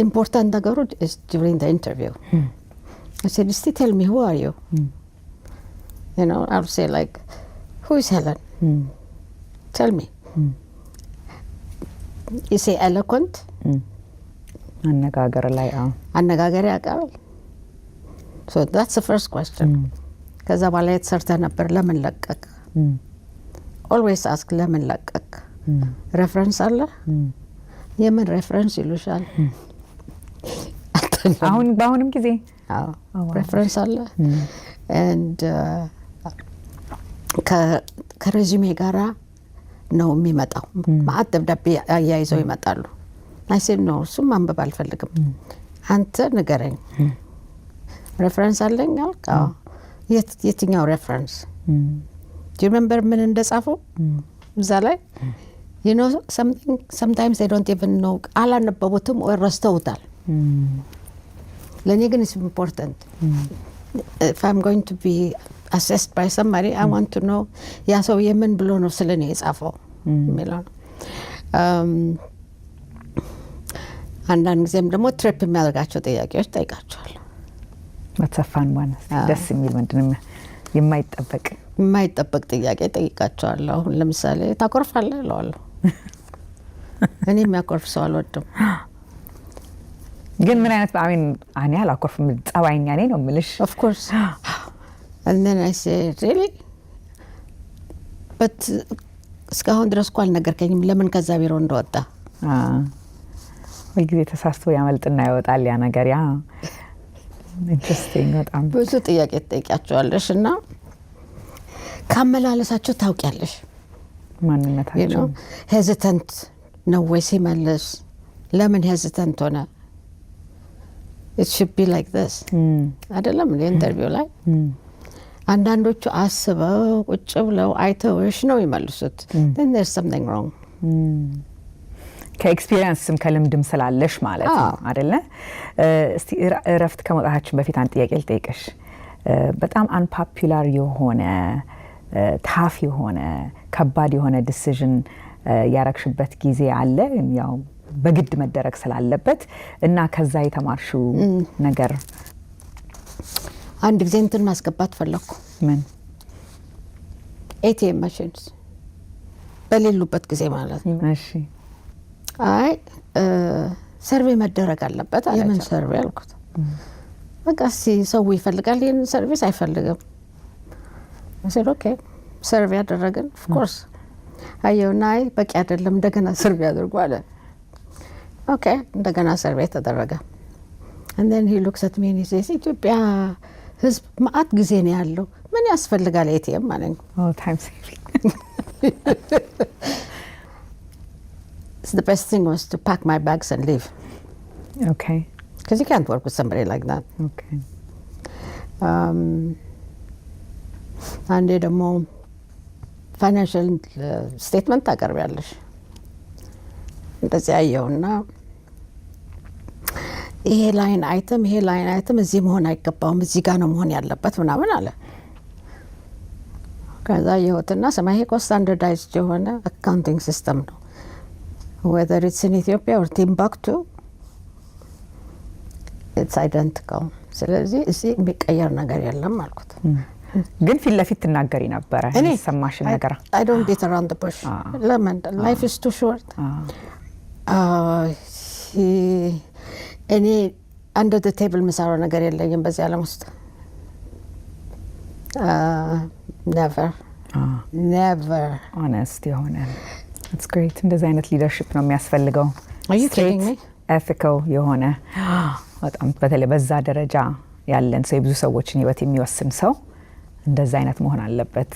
important ነገሩ is during the interview. I said, tell me, who are you? You know, I'll say like, who is Helen? Tell me. You say eloquent? አነጋገር ላይ አነጋገር ያውቃል። So that's the first question. ከዛ በኋላ የት ሰርተህ ነበር? ለምን ለቀቅ? Always ask ለምን ለቀቅ? ሬፈረንስ አለ? የምን ሬፈረንስ ይሉሻል? በአሁንም ጊዜ ሬፈረንስ አለ። and ከሬዚሜ ጋራ ነው የሚመጣው። ማአት ደብዳቤ አያይዘው ይመጣሉ። I said no, እሱም ማንበብ አልፈልግም። አንተ ንገረኝ። ሬፈረንስ አለኝ አልክ? የትኛው ሬፈረንስ? do you remember ምን እንደጻፈው እዛ ላይ? you know something, sometimes they don't even know, አላነበቡትም ወይ ረስተውታል። ለኔ ግን it's important. If I'm going to be assessed by somebody, I want to know ያ ሰው የምን ብሎ ነው ስለኔ የጻፈው የሚለው ነው። አንዳንድ ጊዜም ደግሞ ትሪፕ የሚያደርጋቸው ጥያቄዎች ጠይቃቸዋለሁ። መተፋን ማለት ደስ የሚል ምንድነው የማይጠበቅ ጥያቄ ጠይቃቸዋለሁ። ለምሳሌ ታኮርፋለህ እለዋለሁ። እኔ የሚያኮርፍ ሰው አልወድም። ግን ምን አይነት እኔ አላኮርፍም፣ ጸባይኛ ነኝ ነው የምልሽ። of course. and then I say really but እስካሁን ድረስ እኮ አልነገርከኝም ለምን ከዛ ቢሮ እንደወጣ። ሁልጊዜ ተሳስቶ ያመልጥና ይወጣል ያ ነገር። ያ ኢንትረስቲንግ በጣም ብዙ ጥያቄ ትጠይቂያቸዋለሽ እና ካመላለሳቸው ታውቂያለሽ ማንነታቸው። ሄዚታንት ነው ወይ ሲመልስ ለምን ሄዚታንት ሆነ? it should be like this አይደለም ኢንተርቪው ላይ አንዳንዶቹ አስበው ቁጭ ብለው አይተውሽ ነው ይመልሱት። then there's something wrong. ከኤክስፒሪየንስም ከልምድም ስላለሽ ማለት ነው አይደለ? እስቲ እረፍት ከመውጣታችን በፊት አንድ ጥያቄ ልጠይቅሽ። በጣም አንፖፑላር የሆነ ታፍ የሆነ ከባድ የሆነ ዲሲዥን ያረክሽበት ጊዜ አለ? ያው በግድ መደረግ ስላለበት እና ከዛ የተማርሽው ነገር? አንድ ጊዜ እንትን ማስገባት ፈለኩ። ምን? ATM ማሽንስ በሌሉበት ጊዜ ማለት ነው። እሺ። አይ ሰርቬይ መደረግ አለበት አለ። የምን ሰርቬይ አልኩት። በቃ ሰው ይፈልጋል ይሄን ሰርቪስ አይፈልግም። I ኦኬ ሰርቬይ አደረግን። of course አየውና አይ በቂ አይደለም እንደገና ሰርቬይ አድርጉ አለ። ኦኬ እንደገና ሰርቬይ ተደረገ። and then he looks at me and he says ኢትዮጵያ ህዝብ ማአት ጊዜ ነው ያለው ምን ያስፈልጋል ATM ማለት ነው። time saving. So the best thing was to pack my bags and leave. Okay. Because you can't work with somebody like that. Okay. አንዴ ደግሞ ፋይናንሻል ስቴትመንት ታቀርቢያለሽ። እንደዚህ አየውና ይሄ ላይን አይተም እዚህ መሆን አይገባውም እዚህ ጋር ነው መሆን ያለበት ምናምን አለ። ከዛ የወጥና ሰማይ እኮ ስታንዳርዳይዝድ የሆነ አካውንቲንግ ሲስተም ነው whether it's in Ethiopia or Timbuktu it's identical. ስለዚህ እዚህ የሚቀየር ነገር የለም አልኩት። ግን ፊት ለፊት ትናገሪ ነበረ ሰማሽን ነገር? I don't beat around the bush. ለምን life is too short. እኔ under the table ምሳረው ነገር የለኝም በዚህ ዓለም ውስጥ never honest የሆነ It's great. እንደዚህ አይነት ሊደርሺፕ ነው የሚያስፈልገው። Are you kidding me? ኤቲካል የሆነ በጣም በተለይ በዛ ደረጃ ያለን ሰው የብዙ ሰዎችን ህይወት የሚወስን ሰው እንደዛ አይነት መሆን አለበት።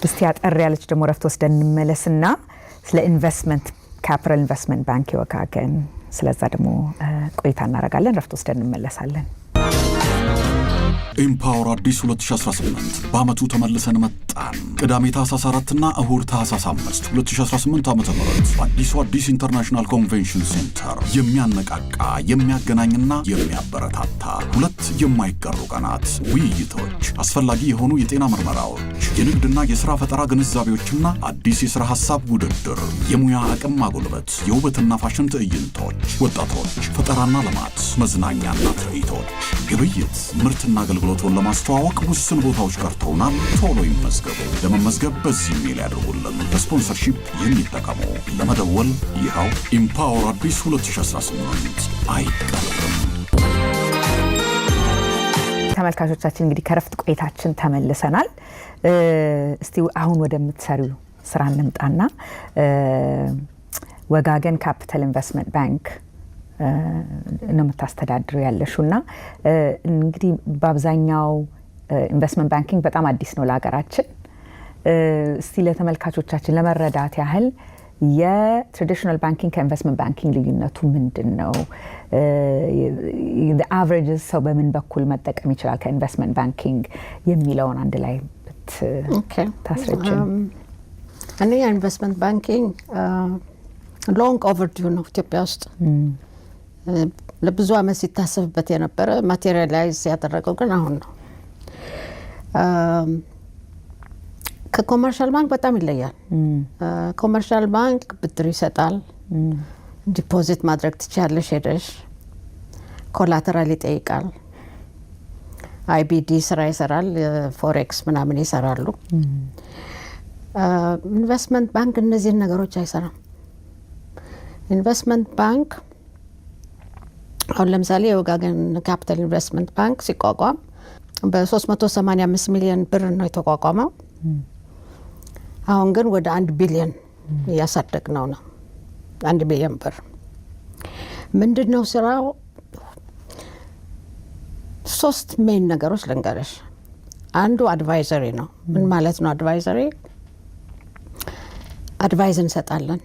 እስቲ አጠር ያለች ደግሞ ረፍት ወስደን እንመለስና ስለ ኢንቨስትመንት ካፒታል ኢንቨስትመንት ባንክ የወጋገን ስለዛ ደግሞ ቆይታ እናደርጋለን። ረፍት ወስደን እንመለሳለን። ኤምፓወር አዲስ 2018 በአመቱ ተመልሰን መጣን። ቅዳሜ ታህሳስ 4 እና እሁድ ታህሳስ 5 2018 ዓ.ም በአዲሱ አዲስ ኢንተርናሽናል ኮንቬንሽን ሴንተር የሚያነቃቃ የሚያገናኝና የሚያበረታታ ሁለት የማይቀሩ ቀናት ውይይቶች፣ አስፈላጊ የሆኑ የጤና ምርመራዎች፣ የንግድና የሥራ ፈጠራ ግንዛቤዎችና አዲስ የሥራ ሐሳብ ውድድር፣ የሙያ አቅም ማጎልበት፣ የውበትና ፋሽን ትዕይንቶች፣ ወጣቶች ፈጠራና ልማት፣ መዝናኛና ትርኢቶች፣ ግብይት፣ ምርትና አገልግሎቱን ለማስተዋወቅ ውስን ቦታዎች ቀርተውናል። ቶሎ ይመዝገቡ። ለመመዝገብ በዚህ ሜል ያድርጉልን። በስፖንሰርሺፕ የሚጠቀሙ ለመደወል ይኸው ኤምፓወር አዲስ 2018 አይቀርም። ተመልካቾቻችን እንግዲህ ከረፍት ቆይታችን ተመልሰናል። እስቲ አሁን ወደምትሰሪው ስራ እንምጣና ወጋገን ካፒታል ኢንቨስትመንት ባንክ ነው የምታስተዳድሩ ያለሹና እንግዲህ በአብዛኛው ኢንቨስትመንት ባንኪንግ በጣም አዲስ ነው ለሀገራችን። እስቲ ለተመልካቾቻችን ለመረዳት ያህል የትራዲሽናል ባንኪንግ ከኢንቨስትመንት ባንኪንግ ልዩነቱ ምንድን ነው? አቨሬጅ ሰው በምን በኩል መጠቀም ይችላል ከኢንቨስትመንት ባንኪንግ የሚለውን አንድ ላይ ብታስረጅን። አንደኛ ኢንቨስትመንት ባንኪንግ ሎንግ ኦቨርዲው ነው ኢትዮጵያ ውስጥ ለብዙ አመት ሲታሰብበት የነበረ ማቴሪያላይዝ ያደረገው ግን አሁን ነው። ከኮመርሻል ባንክ በጣም ይለያል። ኮመርሻል ባንክ ብድር ይሰጣል፣ ዲፖዚት ማድረግ ትችያለሽ ሄደሽ፣ ኮላተራል ይጠይቃል፣ አይቢዲ ስራ ይሰራል፣ ፎሬክስ ምናምን ይሰራሉ። ኢንቨስትመንት ባንክ እነዚህን ነገሮች አይሰራም። ኢንቨስትመንት ባንክ አሁን ለምሳሌ የወጋገን ካፒታል ኢንቨስትመንት ባንክ ሲቋቋም በ385 ሚሊዮን ብር ነው የተቋቋመው። አሁን ግን ወደ 1 ቢሊዮን እያሳደግነው ነው። 1 ቢሊዮን ብር ምንድን ነው ስራው? 3 ሜን ነገሮች ልንገርሽ። አንዱ አድቫይዘሪ ነው። ምን ማለት ነው አድቫይዘሪ? አድቫይዝ እንሰጣለን።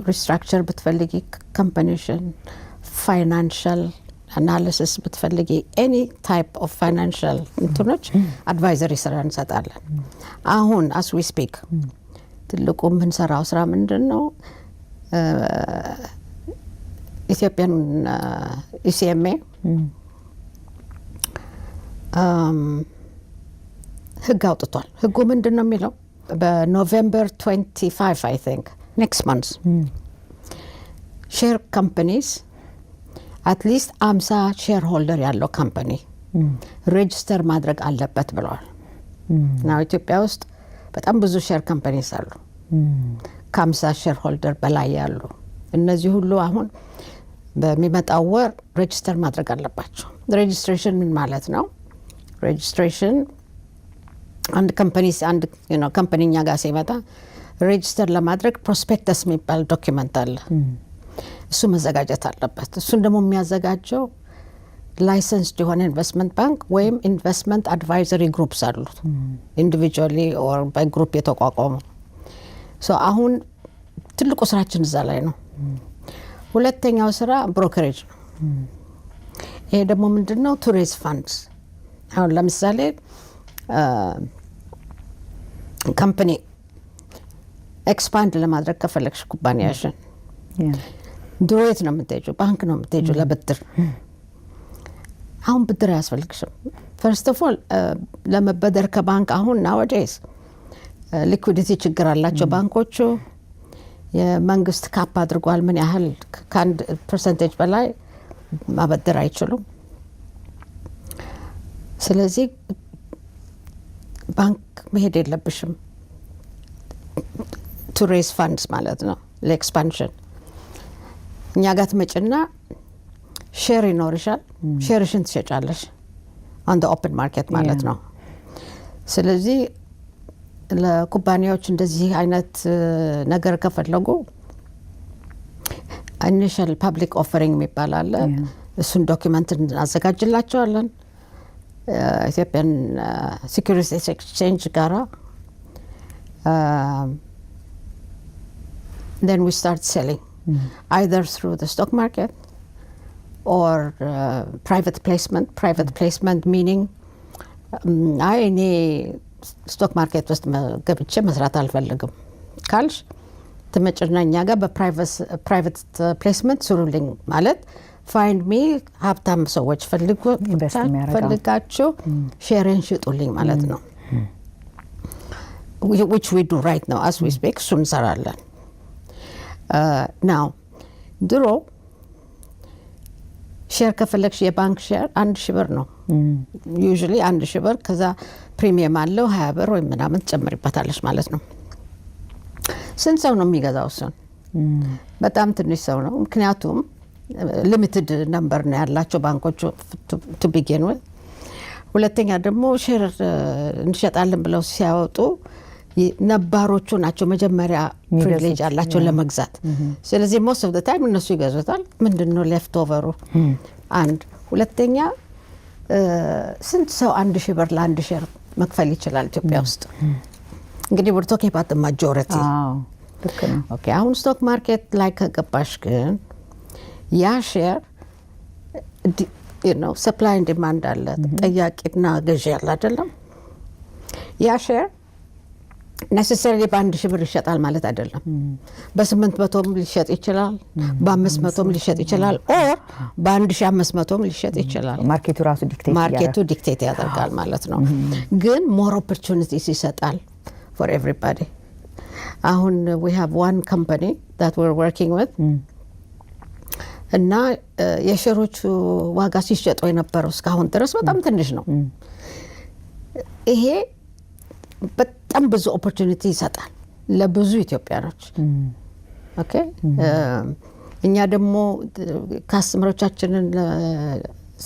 ሪስትራክቸር ብትፈልጊ፣ ካምፓኒሽን፣ ፋይናንሻል አናሊሲስ ብትፈልጊ፣ ኤኒ ታይፕ ኦፍ ፋይናንሻል እንትኖች አድቫይዘሪ ስራ እንሰጣለን። አሁን አስ ዊ ስፒክ ትልቁ የምንሰራው ስራ ምንድን ነው? ኢትዮጵያን ኢሲኤምኤ ህግ አውጥቷል። ህጉ ምንድን ነው የሚለው? በኖቬምበር 25 አይ ቲንክ ኔክስት ማንስ ሼር ካምፓኒስ አትሊስት 50 ሼር ሆልደር ያለው ካምፓኒ ሬጅስተር ማድረግ አለበት ብለዋል። እና ኢትዮጵያ ውስጥ በጣም ብዙ ሼር ካምፓኒስ አሉ፣ ከ50 ሼር ሆልደር በላይ ያሉ። እነዚህ ሁሉ አሁን በሚመጣው ወር ሬጅስተር ማድረግ አለባቸው። ሬጅስትሬሽን ምን ማለት ነው? ሬጅስትሬሽን አንድ ካምፓኒ እኛ ጋር ሲመጣ ሬጅስተር ለማድረግ ፕሮስፔክተስ የሚባል ዶኪመንት አለ። እሱ መዘጋጀት አለበት። እሱን ደግሞ የሚያዘጋጀው ላይሰንስድ የሆነ ኢንቨስትመንት ባንክ ወይም ኢንቨስትመንት አድቫይዘሪ ግሩፕስ አሉት፣ ኢንዲቪጁዋሊ ኦር ባይ ግሩፕ የተቋቋሙ። አሁን ትልቁ ስራችን እዛ ላይ ነው። ሁለተኛው ስራ ብሮከሬጅ ነው። ይሄ ደግሞ ምንድን ነው? ቱ ሬዝ ፋንድስ። አሁን ለምሳሌ ካምፓኒ ኤክስፓንድ ለማድረግ ከፈለግሽ ኩባንያሽን ድሮ የት ነው የምትሄጂው? ባንክ ነው የምትሄጂው ለብድር። አሁን ብድር አያስፈልግሽም። ፈርስት ኦፍ ኦል ለመበደር ከባንክ አሁን ናወዴስ ሊኩዲቲ ችግር አላቸው ባንኮቹ። የመንግስት ካፕ አድርጓል። ምን ያህል ከ1% በላይ ማበደር አይችሉም። ስለዚህ ባንክ መሄድ የለብሽም። ቱ ሬዝ ፋንድስ ማለት ነው ለኤክስፓንሽን። እኛ ጋር ትመጭና ሼር ይኖርሻል። ሼርሽን ትሸጫለሽ ኦን ኦፕን ማርኬት ማለት ነው። ስለዚህ ለኩባንያዎች እንደዚህ አይነት ነገር ከፈለጉ ኢኒሻል ፐብሊክ ኦፈሪንግ የሚባል አለ። እሱን ዶክመንት እናዘጋጅላቸዋለን ኢትዮጵያን ሴኩሪቲስ ኤክስቼንጅ ጋራ then we start selling either through the stock market or private placement meaning እኔ ስቶክ ማርኬት ውስጥ ገብቼ መስራት አልፈልግም ካልሽ ትመጭና እኛ ጋር በፕራይቬት ፕሌስመንት ስሩልኝ ማለት ፋይንድ ሚ ሀብታም ሰዎች ፈልጋችሁ ሼርን ሽጡልኝ ማለት ነው which we do right now as we speak እሱን እንሰራለን now ድሮ ሼር ከፈለግሽ የባንክ ሼር 1,000 ብር ነው ዩዥሊ 1,000 ብር ከዛ ፕሪሚየም አለው 20 ብር ወይ ምናምን ትጨምሪበታለሽ ማለት ነው ስንት ሰው ነው የሚገዛው እሱን በጣም ትንሽ ሰው ነው ምክንያቱም ሊሚትድ ነምበር ነው ያላቸው ባንኮቹ to begin with ሁለተኛ ደግሞ ሼር እንሸጣለን ብለው ሲያወጡ ነባሮቹ ናቸው መጀመሪያ ፕሪቪሌጅ አላቸው ለመግዛት ስለዚህ most of the time እነሱ ይገዙታል ምንድነው ሌፍት ኦቨሩ አንድ ሁለተኛ ስንት ሰው 1,000 ብር ለ1 ሼር መክፈል ይችላል ኢትዮጵያ ውስጥ እንግዲህ we're talking about the majority ኦኬ አሁን ስቶክ ማርኬት ላይ ከገባሽ ግን ያ ሼር supply and demand አለ ጠያቂና ገዢ አለ አይደለም ያ ሼር necessarily በ1,000 ብር ይሸጣል ማለት አይደለም በ800ም ሊሸጥ ይችላል በ500ም ሊሸጥ ይችላል or በ1,500ም ሊሸጥ ይችላል ማርኬቱ ዲክቴት ያደርጋል ማለት ነው ግን more opportunities ይሰጣል for everybody አሁን we have one company that we're working with እና የሼሮቹ ዋጋ ሲሸጡ የነበረው እስካሁን ድረስ በጣም ትንሽ ነው ይሄ በጣም ብዙ ኦፖርቹኒቲ ይሰጣል ለብዙ ኢትዮጵያኖች ኦኬ እኛ ደግሞ ካስተመሮቻችንን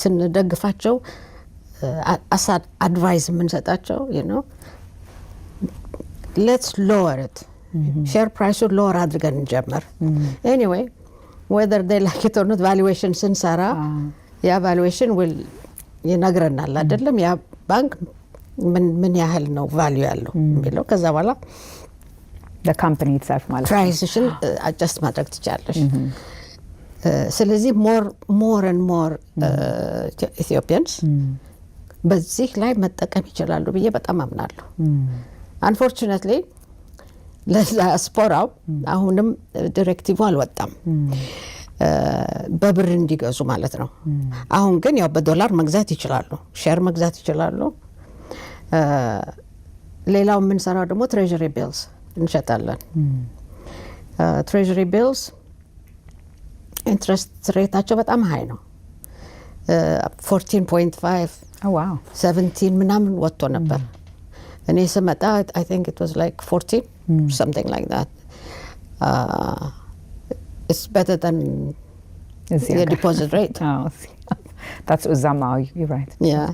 ስንደግፋቸው አድቫይስ የምንሰጣቸው let's lower it share price lower አድርገን እንጀምር anyway whether they like it or not valuation ስንሰራ ያ valuation will ይነግረናል አይደለም ያ ባንክ ምን ያህል ነው ቫልዩ ያለው የሚለው ከዛ በኋላ the company itself ማለት ፕራይስሽን adjust ማድረግ ትችላለሽ ስለዚህ more and more Ethiopians በዚህ ላይ መጠቀም ይችላሉ ብዬ በጣም አምናለሁ unfortunately ለስፖራው አሁንም ዲሬክቲቭ አልወጣም በብር እንዲገዙ ማለት ነው አሁን ግን ያው በዶላር መግዛት ይችላሉ ሼር መግዛት ይችላሉ ሌላው ምን ሰራው ደግሞ ትሬጀሪ ቢልስ እንሸጣለን ትሬጀሪ ቢልስ ኢንትረስት ሬታቸው በጣም ሃይ ነው 14.5 wow 17 ምናምን ወጥቶ ነበር እኔ ስመጣ I think it was like 14 something like that it's better than the deposit rate that's Uzama you're right yeah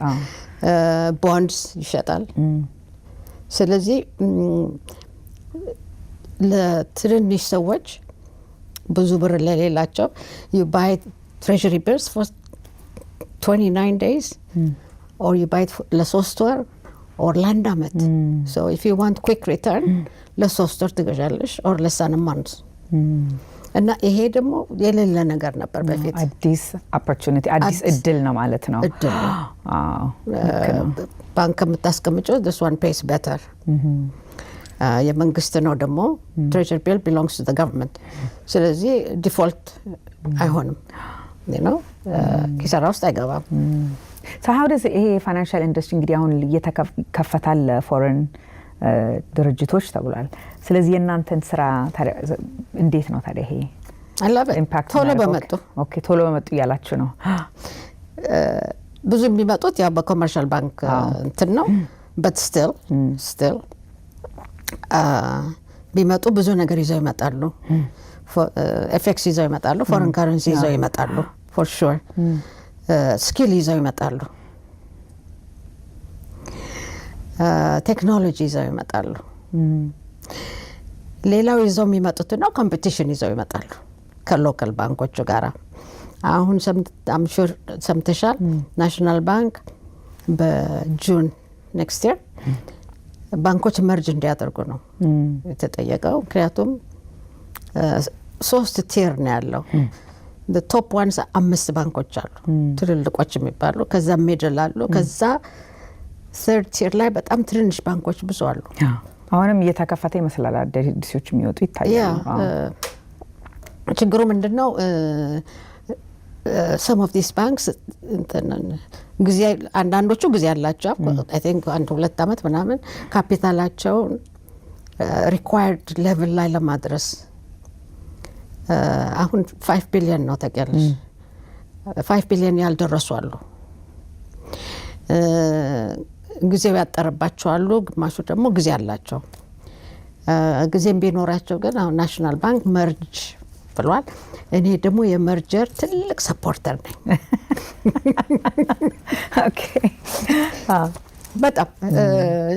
bonds ይሸጣል ስለዚህ ለትንንሽ ሰዎች ብዙ ብር ለሌላቸው you buy treasury bills for 29 days or you buy it ለሶስት ወር or ለአንድ ዓመት so if you want quick return ለሶስት ወር ትገዣለሽ or ለሳን months እና ይሄ ደግሞ የሌለ ነገር ነበር በፊት አዲስ opportunity አዲስ እድል ነው ማለት ነው እድል ባንክ የምታስቀምጪው this one pays better የመንግስት ነው ደግሞ treasury bill belongs to the government ስለዚህ ዲፎልት አይሆንም ኪሳራ ውስጥ አይገባም so how does ይሄ financial industry እንግዲህ አሁን እየተከፈታል ፎሬን ድርጅቶች ተብሏል ስለዚህ የእናንተን ስራ እንዴት ነው ታዲያ ይሄ ኢምፓክት ቶሎ በመጡ ኦኬ ቶሎ በመጡ ያላችሁ ነው ብዙ የሚመጡት ያው በኮመርሻል ባንክ እንትን ነው but still ቢመጡ ብዙ ነገር ይዘው ይመጣሉ ኤፍኤክስ ይዘው ይመጣሉ ፎሬን ካረንሲ ይዘው ይመጣሉ for sure ስኪል ይዘው ይመጣሉ ቴክኖሎጂ ይዘው ይመጣሉ ሌላው ይዘው የሚመጡት ነው ኮምፒቲሽን ይዘው ይመጣሉ ከሎካል ባንኮቹ ጋራ አሁን አምሹር ሰምተሻል ናሽናል ባንክ በጁን ኔክስት ይር ባንኮች መርጅ እንዲያደርጉ ነው የተጠየቀው። ምክንያቱም 3 ቲር ነው ያለው። ቶፕ ዋንስ 5 ባንኮች አሉ ትልልቆች የሚባሉ፣ ከዛ ሚድል አሉ፣ ከዛ ተርድ ቲር ላይ በጣም ትንንሽ ባንኮች ብዙ አሉ። አሁንም እየተከፈተ ይመስላል አዲሶች የሚወጡ ይታያሉ። ችግሩ ምንድን ነው? some of these banks ጊዜ አንዳንዶቹ ጊዜ ያላቸው I think 1-2 ዓመት ምናምን ካፒታላቸው ሪኳየርድ ሌቭል ላይ ለማድረስ አሁን 5 ቢሊዮን ነው ታውቂያለሽ። 5 ቢሊዮን ያልደረሱ አሉ። ጊዜው ያጠረባቸው አሉ፣ ግማሹ ደግሞ ጊዜ አላቸው። ጊዜም ቢኖራቸው ግን አሁን ናሽናል ባንክ መርጅ ብሏል። እኔ ደግሞ የመርጀር ትልቅ ሰፖርተር ነኝ። ኦኬ በጣም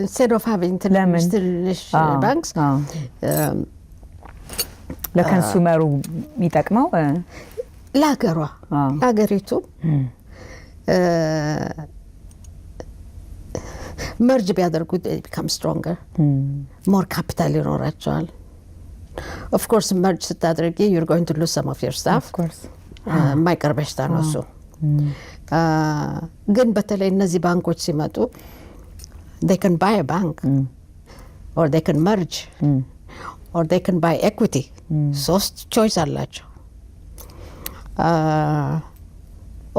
instead of having ትንሽ ባንክስ ለኮንሱመሩ የሚጠቅመው ለሀገሯ ለሀገሪቱ መርጅ ቢያደርጉ become stronger, more capital ይኖራቸዋል። of course merge ስታደርጊ you're going to lose some of your staff. of course የማይቀር በሽታ ነው እሱ። ግን በተለይ እነዚህ ባንኮች ሲመጡ they can buy a bank or they can merge or they can buy equity. 3 choice አላቸው።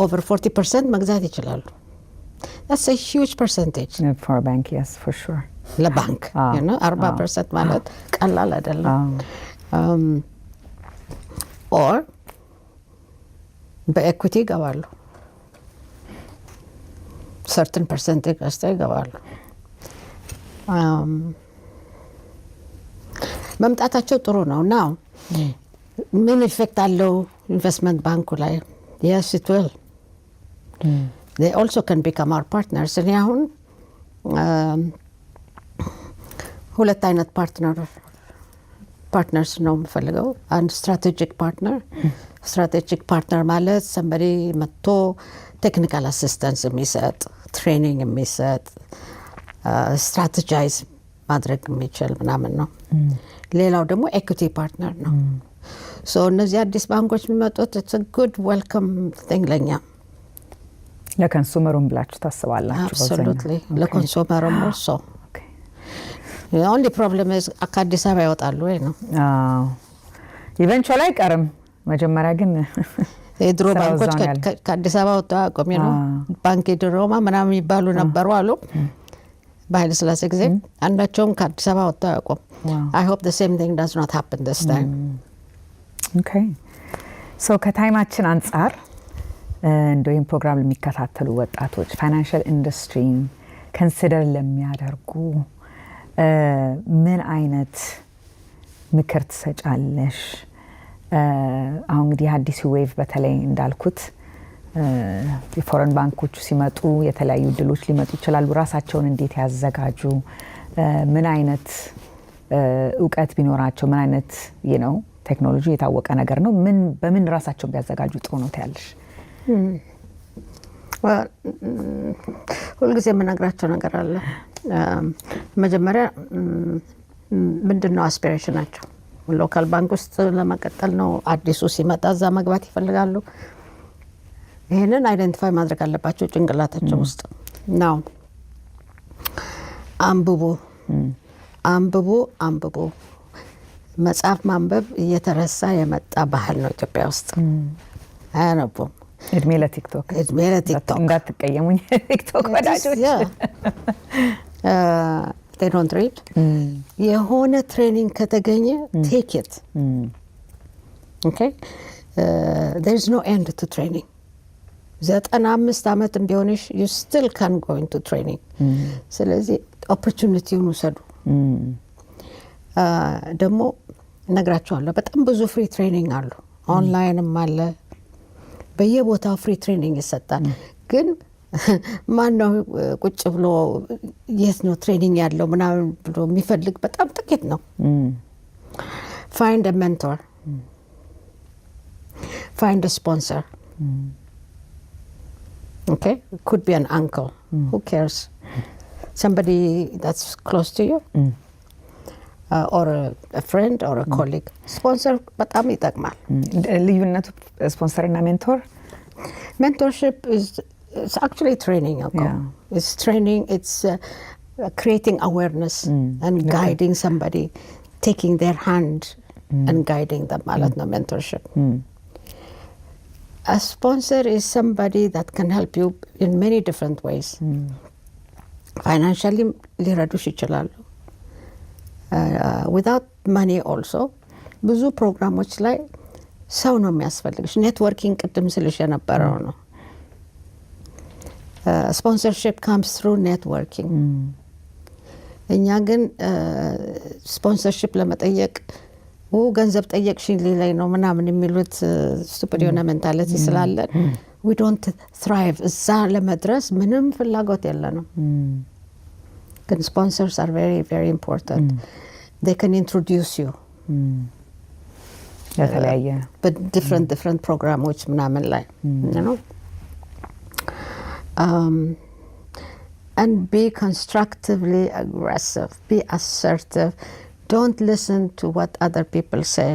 over 40% መግዛት ይችላሉ። that's a huge percentage for a bank. yes, for sure. ለባንክ you know 40% ማለት ቀላል አይደለም። or በኤኩቲ ይገባሉ፣ certain percentage ገዝተው ይገባሉ። መምጣታቸው ጥሩ ነው። ናው ምን ኢፌክት አለው ኢንቨስትመንት ባንኩ ላይ? yes it will. they also can become our partners. እኔ አሁን 2 አይነት ፓርትነርስ ነው የምፈልገው። አንድ ስትራቴጂክ ፓርትነር ማለት somebody መጥቶ ቴክኒካል አሲስታንስ የሚሰጥ፣ ትሬኒንግ የሚሰጥ፣ ስትራቴጃይዝ ማድረግ የሚችል ምናምን ነው። ሌላው ደግሞ ኤኩቲ ፓርትነር ነው። ሶ እነዚህ አዲስ ባንኮች የሚመጡት it's a good welcome thing ለኛ። ለኮንሱመሩም ብላችሁ ታስባላችሁ? absolutely ለኮንሱመሩም also. the only problem is ከአዲስ አበባ ይወጣሉ ወይ ነው። ኢቨንቹዋሊ አይቀርም። መጀመሪያ ግን የድሮ ባንኮች ከአዲስ አበባ ወጣ ቆሜ ነው ባንክ ድሮማ ምናምን የሚባሉ ነበሩ አሉ በኃይለ ሥላሴ ጊዜ። አንዳቸውም ከአዲስ አበባ ወጣ ያቆም። I hope the same thing does not happen this time. okay so ከታይማችን አንጻር እንደው ይህን ፕሮግራም ለሚከታተሉ ወጣቶች ፋይናንሻል ኢንዱስትሪን ኮንሲደር ለሚያደርጉ ምን አይነት ምክር ትሰጫለሽ? አሁን እንግዲህ አዲሱ ዌቭ በተለይ እንዳልኩት የፎረን ባንኮቹ ሲመጡ የተለያዩ ድሎች ሊመጡ ይችላሉ። ራሳቸውን እንዴት ያዘጋጁ? ምን አይነት እውቀት ቢኖራቸው? ምን አይነት ነው ቴክኖሎጂ የታወቀ ነገር ነው። በምን ራሳቸውን ቢያዘጋጁ ጥሩ ነው ትያለሽ? ሁልጊዜ የምነግራቸው ነገር አለ። መጀመሪያ ምንድነው አስፒሬሽናቸው? ሎካል ባንክ ውስጥ ለመቀጠል ነው? አዲሱ ሲመጣ እዛ መግባት ይፈልጋሉ? ይሄንን አይደንቲፋይ ማድረግ አለባቸው ጭንቅላታቸው ውስጥ ነው። አንብቡ። መጽሐፍ ማንበብ እየተረሳ የመጣ ባህል ነው ኢትዮጵያ ውስጥ። አያነቡም። እድሜ ለቲክቶክ እንዳትቀየሙኝ ቲክቶክ ወዳጆች። they don't read. የሆነ ትሬኒንግ ከተገኘ take it. okay there is no end to training. 95 ዓመትም ቢሆንሽ you still can go into training. ስለዚህ ኦፖርቹኒቲውን ውሰዱ። ደግሞ እነግራቸዋለሁ በጣም ብዙ ፍሪ ትሬኒንግ አሉ፣ ኦንላይንም አለ፣ በየቦታው ፍሪ ትሬኒንግ ይሰጣል። ግን ማን ነው ቁጭ ብሎ የት ነው ትሬኒንግ ያለው ምናምን ብሎ የሚፈልግ በጣም ጥቂት ነው። find a mentor. find a sponsor. Okay, it could be an uncle. Who cares? Somebody that's close to you, or a friend or a colleague. Sponsor በጣም ይጠቅማል። ልዩነቱ ስፖንሰር እና ሜንቶር? Mentorship is it's actually training. Okay? Yeah. It's training. It's creating awareness and guiding somebody, taking their hand and guiding them. ማለት ነው mentorship. A sponsor is somebody that can help you in many different ways. Financially ሊረዱሽ ይችላሉ. Without money also. ብዙ ፕሮግራሞች ላይ ሰው ነው የሚያስፈልግሽ። ኔትወርኪንግ ቅድም ስልሽ የነበረው ነው። Sponsorship comes through networking. እኛ ግን ስፖንሰርሺፕ ለመጠየቅ ገንዘብ ጠየቅሽኝ ሊላይ ነው ምናምን የሚሉት ስቱፒድ የሆነ ሜንታሊቲ ስላለን we don't thrive. እዛ ለመድረስ ምንም ፍላጎት የለንም። ግን sponsors are very very important. They can introduce you. ለተለያየ but different ፕሮግራሞች ምናምን ላይ you know. And be constructively aggressive. Be assertive. Don't listen to what other people say.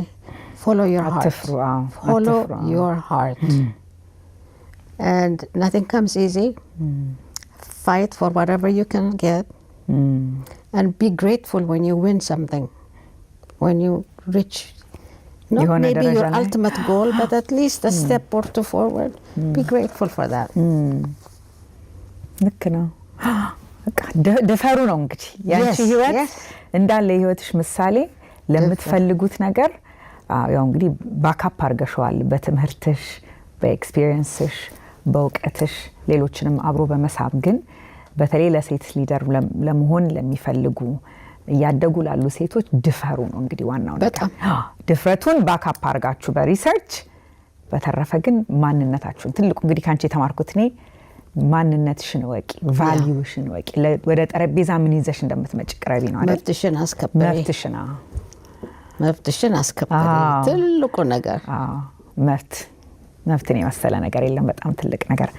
Follow your heart. Follow your heart. And nothing comes easy. Fight for whatever you can get. And be grateful when you win something. When you reach not maybe your ultimate goal, but at least a step or two forward. Be grateful for that. ልክ ነው። ደፈሩ ነው እንግዲህ ያንቺ ህይወት እንዳለ ህይወትሽ ምሳሌ ለምትፈልጉት ነገር ያው እንግዲህ ባካፕ አርገሽዋል። በትምህርትሽ፣ በኤክስፒሪየንስሽ፣ በእውቀትሽ ሌሎችንም አብሮ በመሳብ ግን በተለይ ለሴት ሊደር ለመሆን ለሚፈልጉ እያደጉ ላሉ ሴቶች ድፈሩ ነው እንግዲህ ዋናው ነገር። ድፍረቱን ባካፕ አርጋችሁ በሪሰርች በተረፈ ግን ማንነታችሁን ትልቁ እንግዲህ ካንቺ የተማርኩት እኔ ማንነትሽን ወቂ፣ ቫልዩሽን ወቂ፣ ወደ ጠረጴዛ ምን ይዘሽ እንደምትመጪ ቅረቢ ነው አይደል? መብትሽን አስከብሪ ትልቁ ነገር። መብትን የመሰለ ነገር የለም። በጣም ትልቅ ነገር።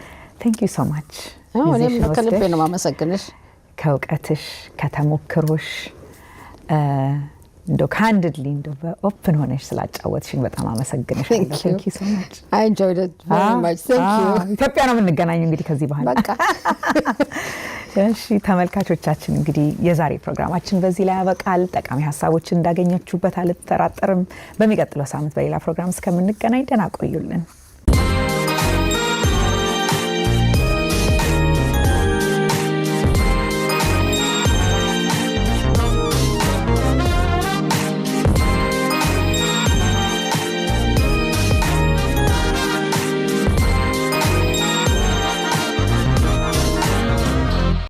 thank you so much። እኔም ከልቤ ነው ማመሰግንሽ። ከእውቀትሽ ከተሞክሮሽ እንደው ካንድሊ እንደው በኦፕን ሆነሽ ስላጫወትሽኝ በጣም አመሰግንሻለሁ። thank you so much. I enjoyed it very much. Thank you. ኢትዮጵያ ነው የምንገናኘው እንግዲህ ከዚህ በኋላ። በቃ እሺ ተመልካቾቻችን እንግዲህ የዛሬ ፕሮግራማችን በዚህ ላይ ያበቃል። ጠቃሚ ሀሳቦችን እንዳገኛችሁበት አልጠራጠርም። በሚቀጥለው ሳምንት በሌላ ፕሮግራም እስከምንገናኝ ደህና ቆዩልን።